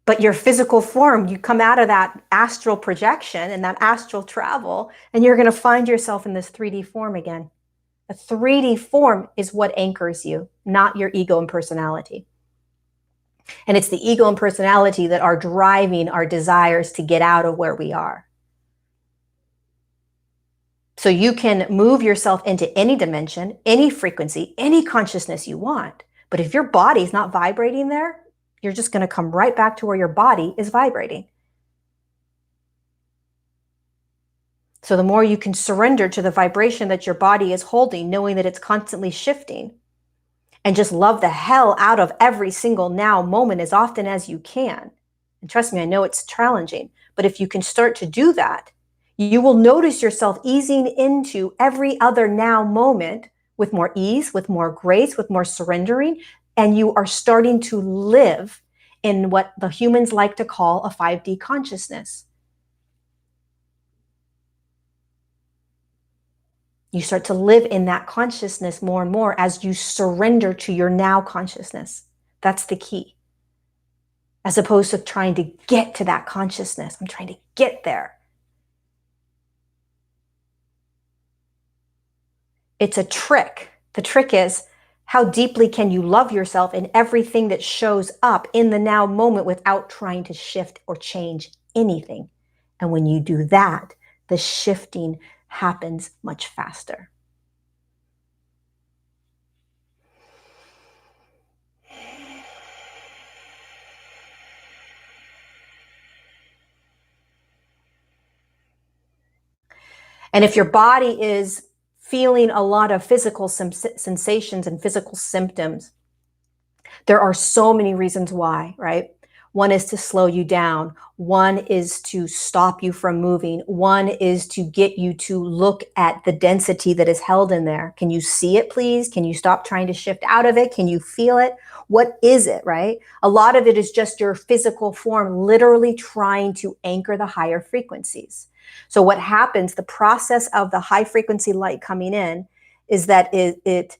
but your physical form, you come out of that astral projection and that astral travel, and you're going to find yourself in this 3D form again. A 3D form is what anchors you, not your ego and personality. And it's the ego and personality that are driving our desires to get out of where we are. So you can move yourself into any dimension, any frequency, any consciousness you want. But if your body's not vibrating there, you're just going to come right back to where your body is vibrating. So the more you can surrender to the vibration that your body is holding, knowing that it's constantly shifting, and just love the hell out of every single now moment as often as you can. And trust me, I know it's challenging, but if you can start to do that, you will notice yourself easing into every other now moment with more ease, with more grace, with more surrendering, and you are starting to live in what the humans like to call a 5D consciousness. You start to live in that consciousness more and more as you surrender to your now consciousness. That's the key. As opposed to trying to get to that consciousness. I'm trying to get there. It's a trick. The trick is, how deeply can you love yourself in everything that shows up in the now moment without trying to shift or change anything? And when you do that, the shifting happens much faster. And if your body is feeling a lot of physical sensations and physical symptoms, there are so many reasons why, right? One is to slow you down. One is to stop you from moving. One is to get you to look at the density that is held in there. Can you see it, please? Can you stop trying to shift out of it? Can you feel it? What is it, right? A lot of it is just your physical form literally trying to anchor the higher frequencies. So what happens, the process of the high frequency light coming in is that it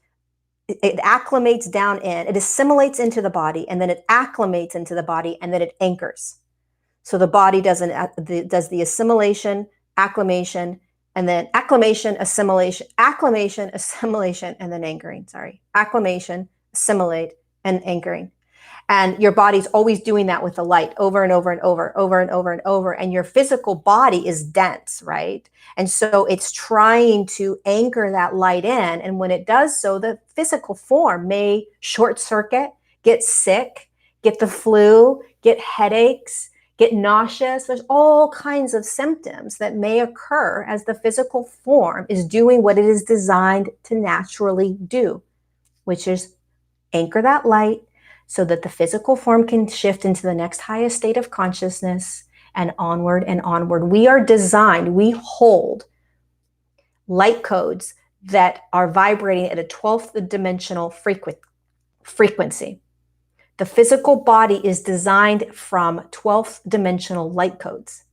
acclimates down in, it assimilates into the body, and then it acclimates into the body, and then it anchors. So the body does the assimilation, acclimation, and then acclimation, assimilation, and then anchoring. Sorry. Acclimation, assimilate, and anchoring. And your body's always doing that with the light over and over and over, over and over and over. And your physical body is dense, right? And so it's trying to anchor that light in. And when it does so, the physical form may short circuit, get sick, get the flu, get headaches, get nauseous. There's all kinds of symptoms that may occur as the physical form is doing what it is designed to naturally do, which is anchor that light, so that the physical form can shift into the next highest state of consciousness and onward and onward. We are designed, we hold light codes that are vibrating at a 12th dimensional frequency. The physical body is designed from 12th dimensional light codes.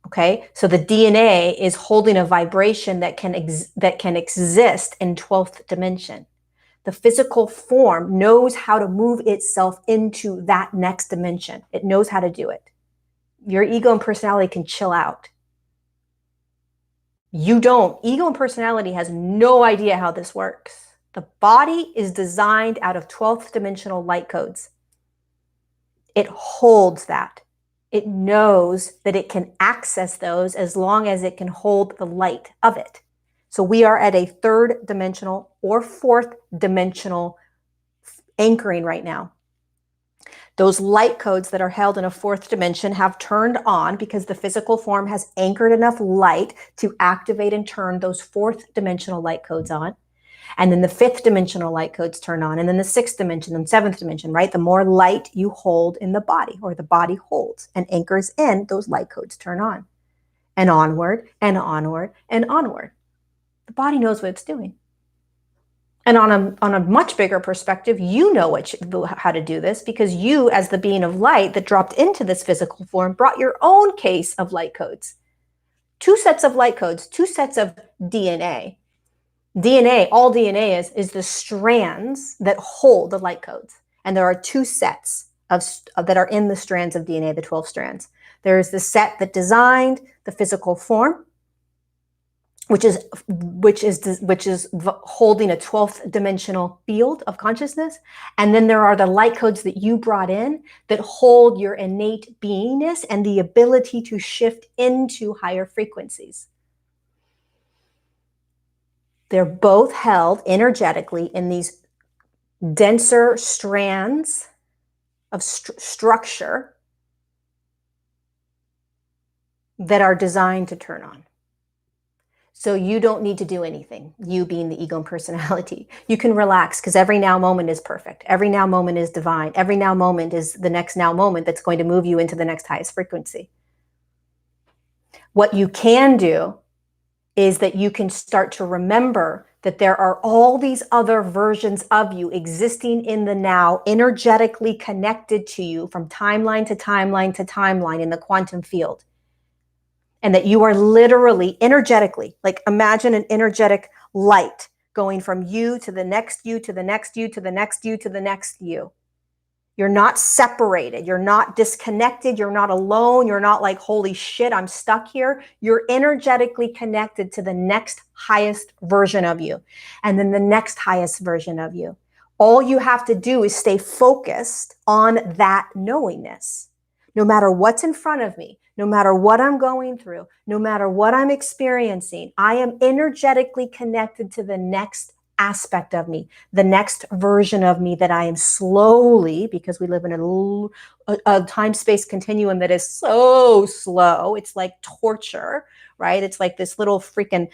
Okay, so the DNA is holding a vibration that can exist in 12th dimension. The physical form knows how to move itself into that next dimension. It knows how to do it. Your ego and personality can chill out. You don't. Ego and personality has no idea how this works. The body is designed out of 12th dimensional light codes. It holds that. It knows that it can access those as long as it can hold the light of it. So we are at a 3rd dimensional or 4th dimensional anchoring right now. Those light codes that are held in a 4th dimension have turned on because the physical form has anchored enough light to activate and turn those 4th dimensional light codes on. And then the 5th dimensional light codes turn on, and then the 6th dimension and 7th dimension, right? The more light you hold in the body, or the body holds and anchors in, those light codes turn on. And onward, and onward, and onward. The body knows what it's doing. And on a much bigger perspective, you know how to do this, because you, as the being of light that dropped into this physical form, brought your own case of light codes. 2 sets of light codes, 2 sets of DNA. DNA, all DNA is the strands that hold the light codes. And there are 2 sets that are in the strands of DNA, the 12 strands. There is the set that designed the physical form, which is holding a 12th dimensional field of consciousness. And then there are the light codes that you brought in that hold your innate beingness and the ability to shift into higher frequencies. They're both held energetically in these denser strands of structure that are designed to turn on. So you don't need to do anything, you being the ego and personality. You can relax, because every now moment is perfect. Every now moment is divine. Every now moment is the next now moment that's going to move you into the next highest frequency. What you can do is that you can start to remember that there are all these other versions of you existing in the now, energetically connected to you from timeline to timeline to timeline in the quantum field. And that you are literally, energetically, like imagine an energetic light going from you to the next you, to the next you, to the next you, to the next you. You're not separated. You're not disconnected. You're not alone. You're not like, holy shit, I'm stuck here. You're energetically connected to the next highest version of you, and then the next highest version of you. All you have to do is stay focused on that knowingness. No matter what's in front of me, no matter what I'm going through, no matter what I'm experiencing, I am energetically connected to the next aspect of me, the next version of me that I am slowly, because we live in a time-space continuum that is so slow. It's like torture, right? It's like this little freaking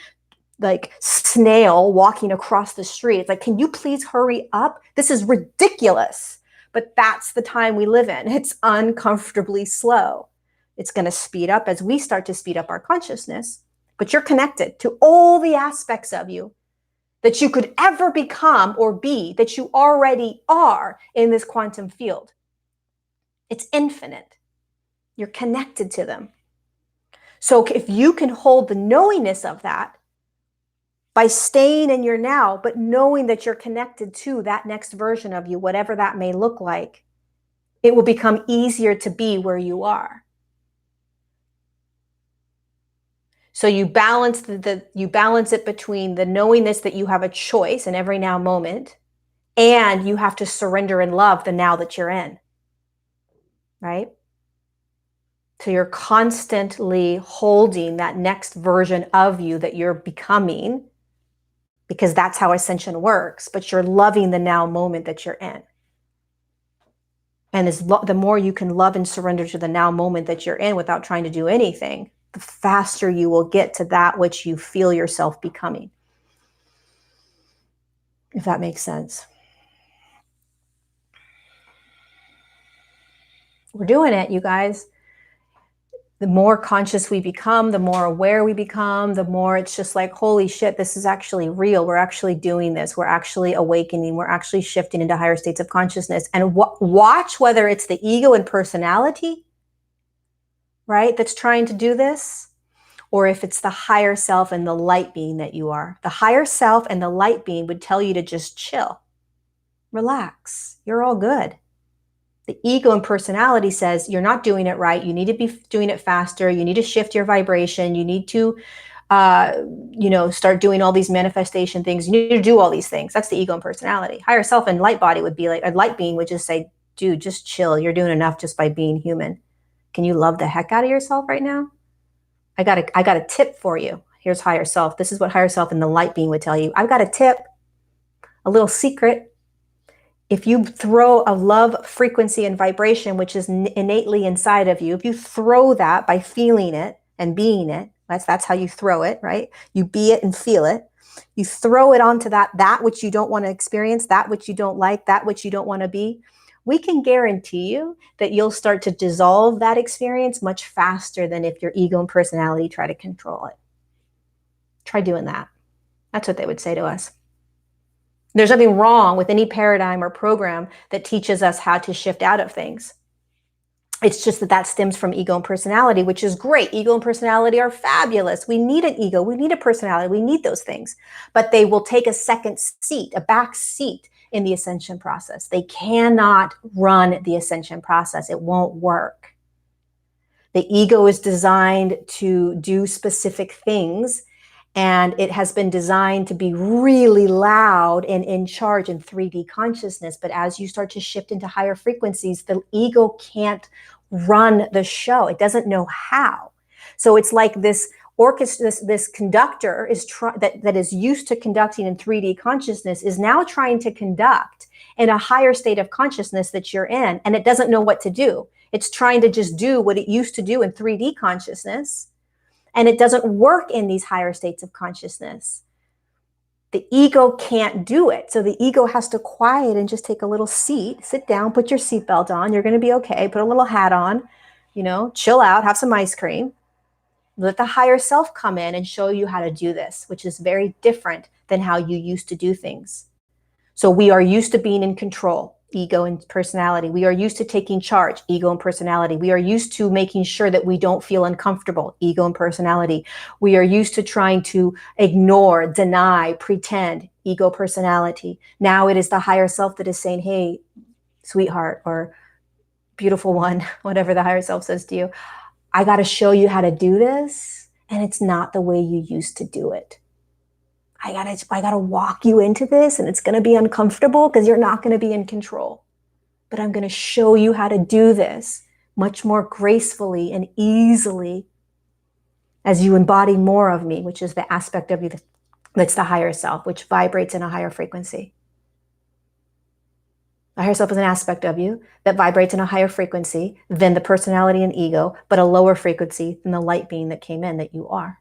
like snail walking across the street. It's like, can you please hurry up? This is ridiculous. But that's the time we live in. It's uncomfortably slow. It's going to speed up as we start to speed up our consciousness. But you're connected to all the aspects of you that you could ever become or be, that you already are in this quantum field. It's infinite. You're connected to them. So if you can hold the knowingness of that by staying in your now, but knowing that you're connected to that next version of you, whatever that may look like, it will become easier to be where you are. So you balance you balance it between the knowingness that you have a choice in every now moment, and you have to surrender and love the now that you're in, right? So you're constantly holding that next version of you that you're becoming, because that's how ascension works, but you're loving the now moment that you're in. And the more you can love and surrender to the now moment that you're in without trying to do anything, the faster you will get to that which you feel yourself becoming. If that makes sense. We're doing it, you guys. The more conscious we become, the more aware we become, the more it's just like, holy shit, this is actually real. We're actually doing this. We're actually awakening. We're actually shifting into higher states of consciousness. And watch whether it's the ego and personality, right, that's trying to do this, or if it's the higher self and the light being that you are. The higher self and the light being would tell you to just chill, relax, you're all good. The ego and personality says you're not doing it right. You need to be doing it faster. You need to shift your vibration. You need to start doing all these manifestation things. You need to do all these things. That's the ego and personality. Higher self and light body would be like, a light being would just say, dude, just chill. You're doing enough just by being human. Can you love the heck out of yourself right now? I got a tip for you. Here's higher self. This is what higher self and the light being would tell you. I've got a tip, a little secret. If you throw a love frequency and vibration, which is innately inside of you, if you throw that by feeling it and being it, that's how you throw it, right? You be it and feel it. You throw it onto that which you don't want to experience, that which you don't like, that which you don't want to be. We can guarantee you that you'll start to dissolve that experience much faster than if your ego and personality try to control it. Try doing that. That's what they would say to us. There's nothing wrong with any paradigm or program that teaches us how to shift out of things. It's just that stems from ego and personality, which is great. Ego and personality are fabulous. We need an ego. We need a personality. We need those things. But they will take a second seat, a back seat in the ascension process. They cannot run the ascension process. It won't work. The ego is designed to do specific things, and it has been designed to be really loud and in charge in 3D consciousness. But as you start to shift into higher frequencies, the ego can't run the show. It doesn't know how. So it's like this orchestra, this conductor that is used to conducting in 3D consciousness is now trying to conduct in a higher state of consciousness that you're in, and it doesn't know what to do. It's trying to just do what it used to do in 3D consciousness, and it doesn't work in these higher states of consciousness. The ego can't do it. So the ego has to quiet and just take a little seat, sit down, put your seatbelt on. You're going to be okay. Put a little hat on, chill out, have some ice cream. Let the higher self come in and show you how to do this, which is very different than how you used to do things. So we are used to being in control, ego and personality. We are used to taking charge, ego and personality. We are used to making sure that we don't feel uncomfortable, ego and personality. We are used to trying to ignore, deny, pretend, ego, personality. Now it is the higher self that is saying, hey, sweetheart, or beautiful one, whatever the higher self says to you, I got to show you how to do this, and it's not the way you used to do it. I gotta walk you into this, and it's gonna be uncomfortable because you're not gonna be in control. But I'm gonna show you how to do this much more gracefully and easily as you embody more of me, which is the aspect of you that's the higher self, which vibrates in a higher frequency. The higher self is an aspect of you that vibrates in a higher frequency than the personality and ego, but a lower frequency than the light being that came in that you are.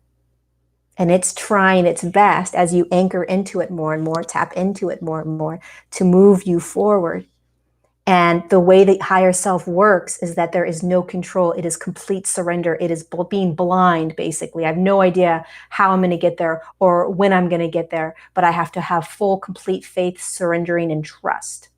And it's trying its best as you anchor into it more and more, tap into it more and more to move you forward. And the way the higher self works is that there is no control. It is complete surrender. It is being blind, basically. I have no idea how I'm going to get there or when I'm going to get there, but I have to have full, complete faith, surrendering, and trust.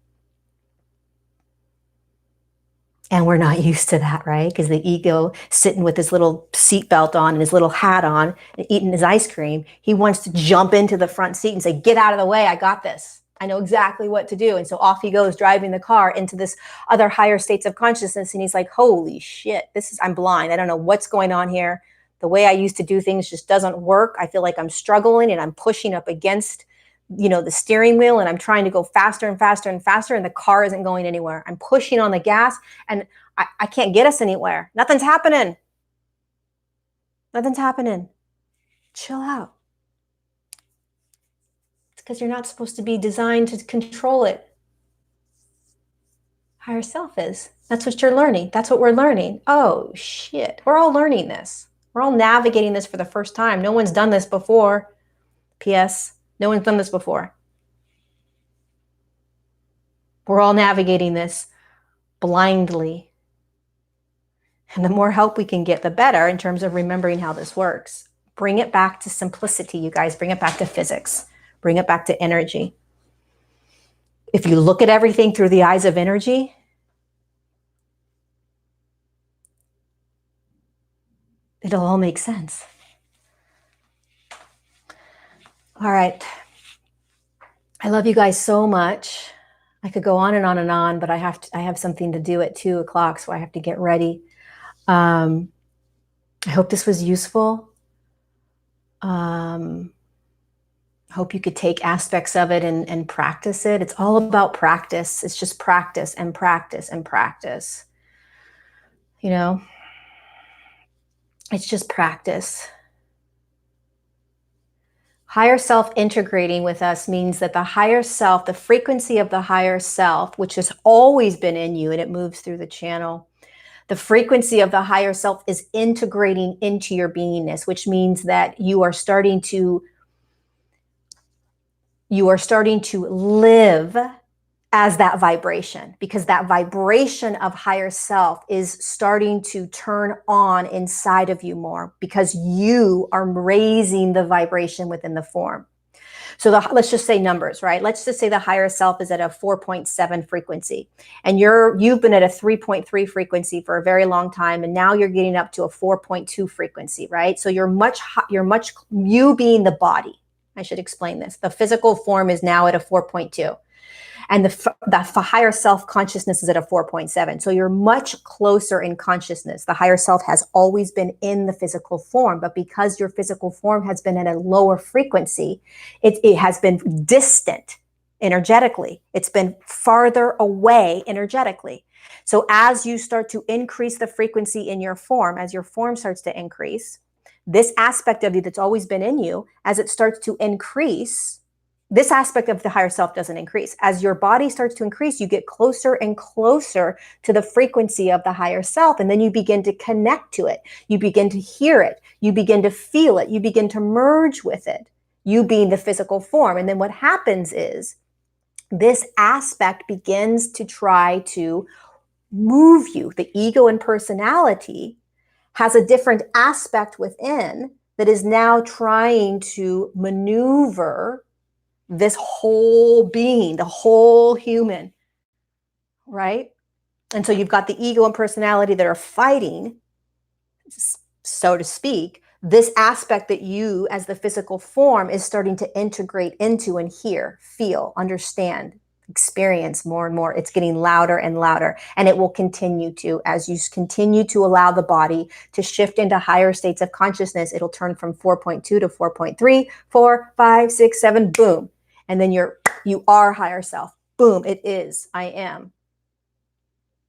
And we're not used to that, right? Because the ego sitting with his little seatbelt on and his little hat on and eating his ice cream, he wants to jump into the front seat and say, get out of the way, I got this. I know exactly what to do. And so off he goes driving the car into this other higher states of consciousness. And he's like, holy shit, I'm blind. I don't know what's going on here. The way I used to do things just doesn't work. I feel like I'm struggling and I'm pushing up against the steering wheel, and I'm trying to go faster and faster and faster, and the car isn't going anywhere. I'm pushing on the gas, and I can't get us anywhere. Nothing's happening. Nothing's happening. Chill out. It's because you're not supposed to be designed to control it. Higher self is. That's what you're learning. That's what we're learning. Oh, shit. We're all learning this. We're all navigating this for the first time. No one's done this before. P.S. No one's done this before. We're all navigating this blindly. And the more help we can get, the better in terms of remembering how this works. Bring it back to simplicity, you guys. Bring it back to physics. Bring it back to energy. If you look at everything through the eyes of energy, it'll all make sense. All right. I love you guys so much. I could go on and on and on, but I have something to do at 2:00, so I have to get ready. I hope this was useful. Hope you could take aspects of it and practice it. It's all about practice. It's just practice and practice and practice. You know, it's just practice. Higher self integrating with us means that the higher self, the frequency of the higher self, which has always been in you and it moves through the channel, the frequency of the higher self is integrating into your beingness, which means that you are starting to live as that vibration, because that vibration of higher self is starting to turn on inside of you more, because you are raising the vibration within the form. So let's just say numbers, right? Let's just say the higher self is at a 4.7 frequency, and you've been at a 3.3 frequency for a very long time, and now you're getting up to a 4.2 frequency, right? So you being the body. I should explain this. The physical form is now at a 4.2. And the higher self consciousness is at a 4.7. So you're much closer in consciousness. The higher self has always been in the physical form, but because your physical form has been at a lower frequency, it has been distant energetically. It's been farther away energetically. So as you start to increase the frequency in your form, as your form starts to increase, this aspect of you that's always been in you, as it starts to increase, this aspect of the higher self doesn't increase. As your body starts to increase, you get closer and closer to the frequency of the higher self, and then you begin to connect to it. You begin to hear it. You begin to feel it. You begin to merge with it, you being the physical form. And then what happens is this aspect begins to try to move you. The ego and personality has a different aspect within that is now trying to maneuver this whole being, the whole human, right? And so you've got the ego and personality that are fighting, so to speak, this aspect that you as the physical form is starting to integrate into and hear, feel, understand, experience more and more. It's getting louder and louder, and it will continue to, as you continue to allow the body to shift into higher states of consciousness. It'll turn from 4.2 to 4.3, 4, 5, 6, 7, boom. And then you are higher self. Boom, it is. I am.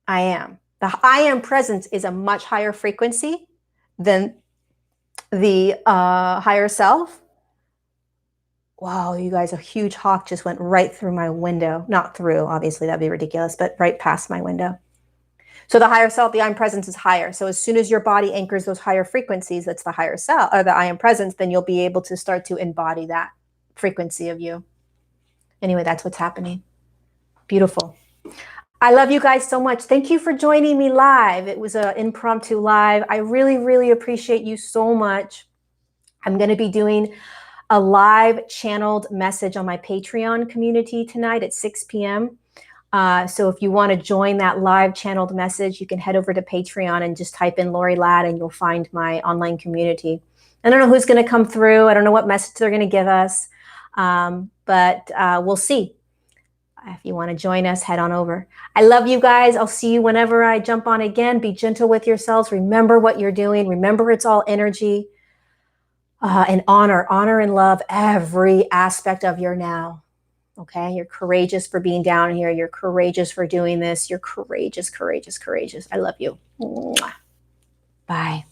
I am. The I am presence is a much higher frequency than the higher self. Wow, you guys, a huge hawk just went right through my window. Not through, obviously, that'd be ridiculous, but right past my window. So the higher self, the I am presence is higher. So as soon as your body anchors those higher frequencies, that's the higher self, or the I am presence, then you'll be able to start to embody that frequency of you. Anyway, that's what's happening. Beautiful. I love you guys so much. Thank you for joining me live. It was an impromptu live. I really, really appreciate you so much. I'm going to be doing a live channeled message on my Patreon community tonight at 6 p.m. So if you want to join that live channeled message, you can head over to Patreon and just type in Lori Ladd and you'll find my online community. I don't know who's going to come through. I don't know what message they're going to give us. But we'll see. If you want to join us, head on over. I love you guys. I'll see you whenever I jump on again. Be gentle with yourselves. Remember what you're doing. Remember it's all energy. And honor and love every aspect of your now. Okay? You're courageous for being down here. You're courageous for doing this. You're courageous, courageous, courageous. I love you. Mwah. Bye.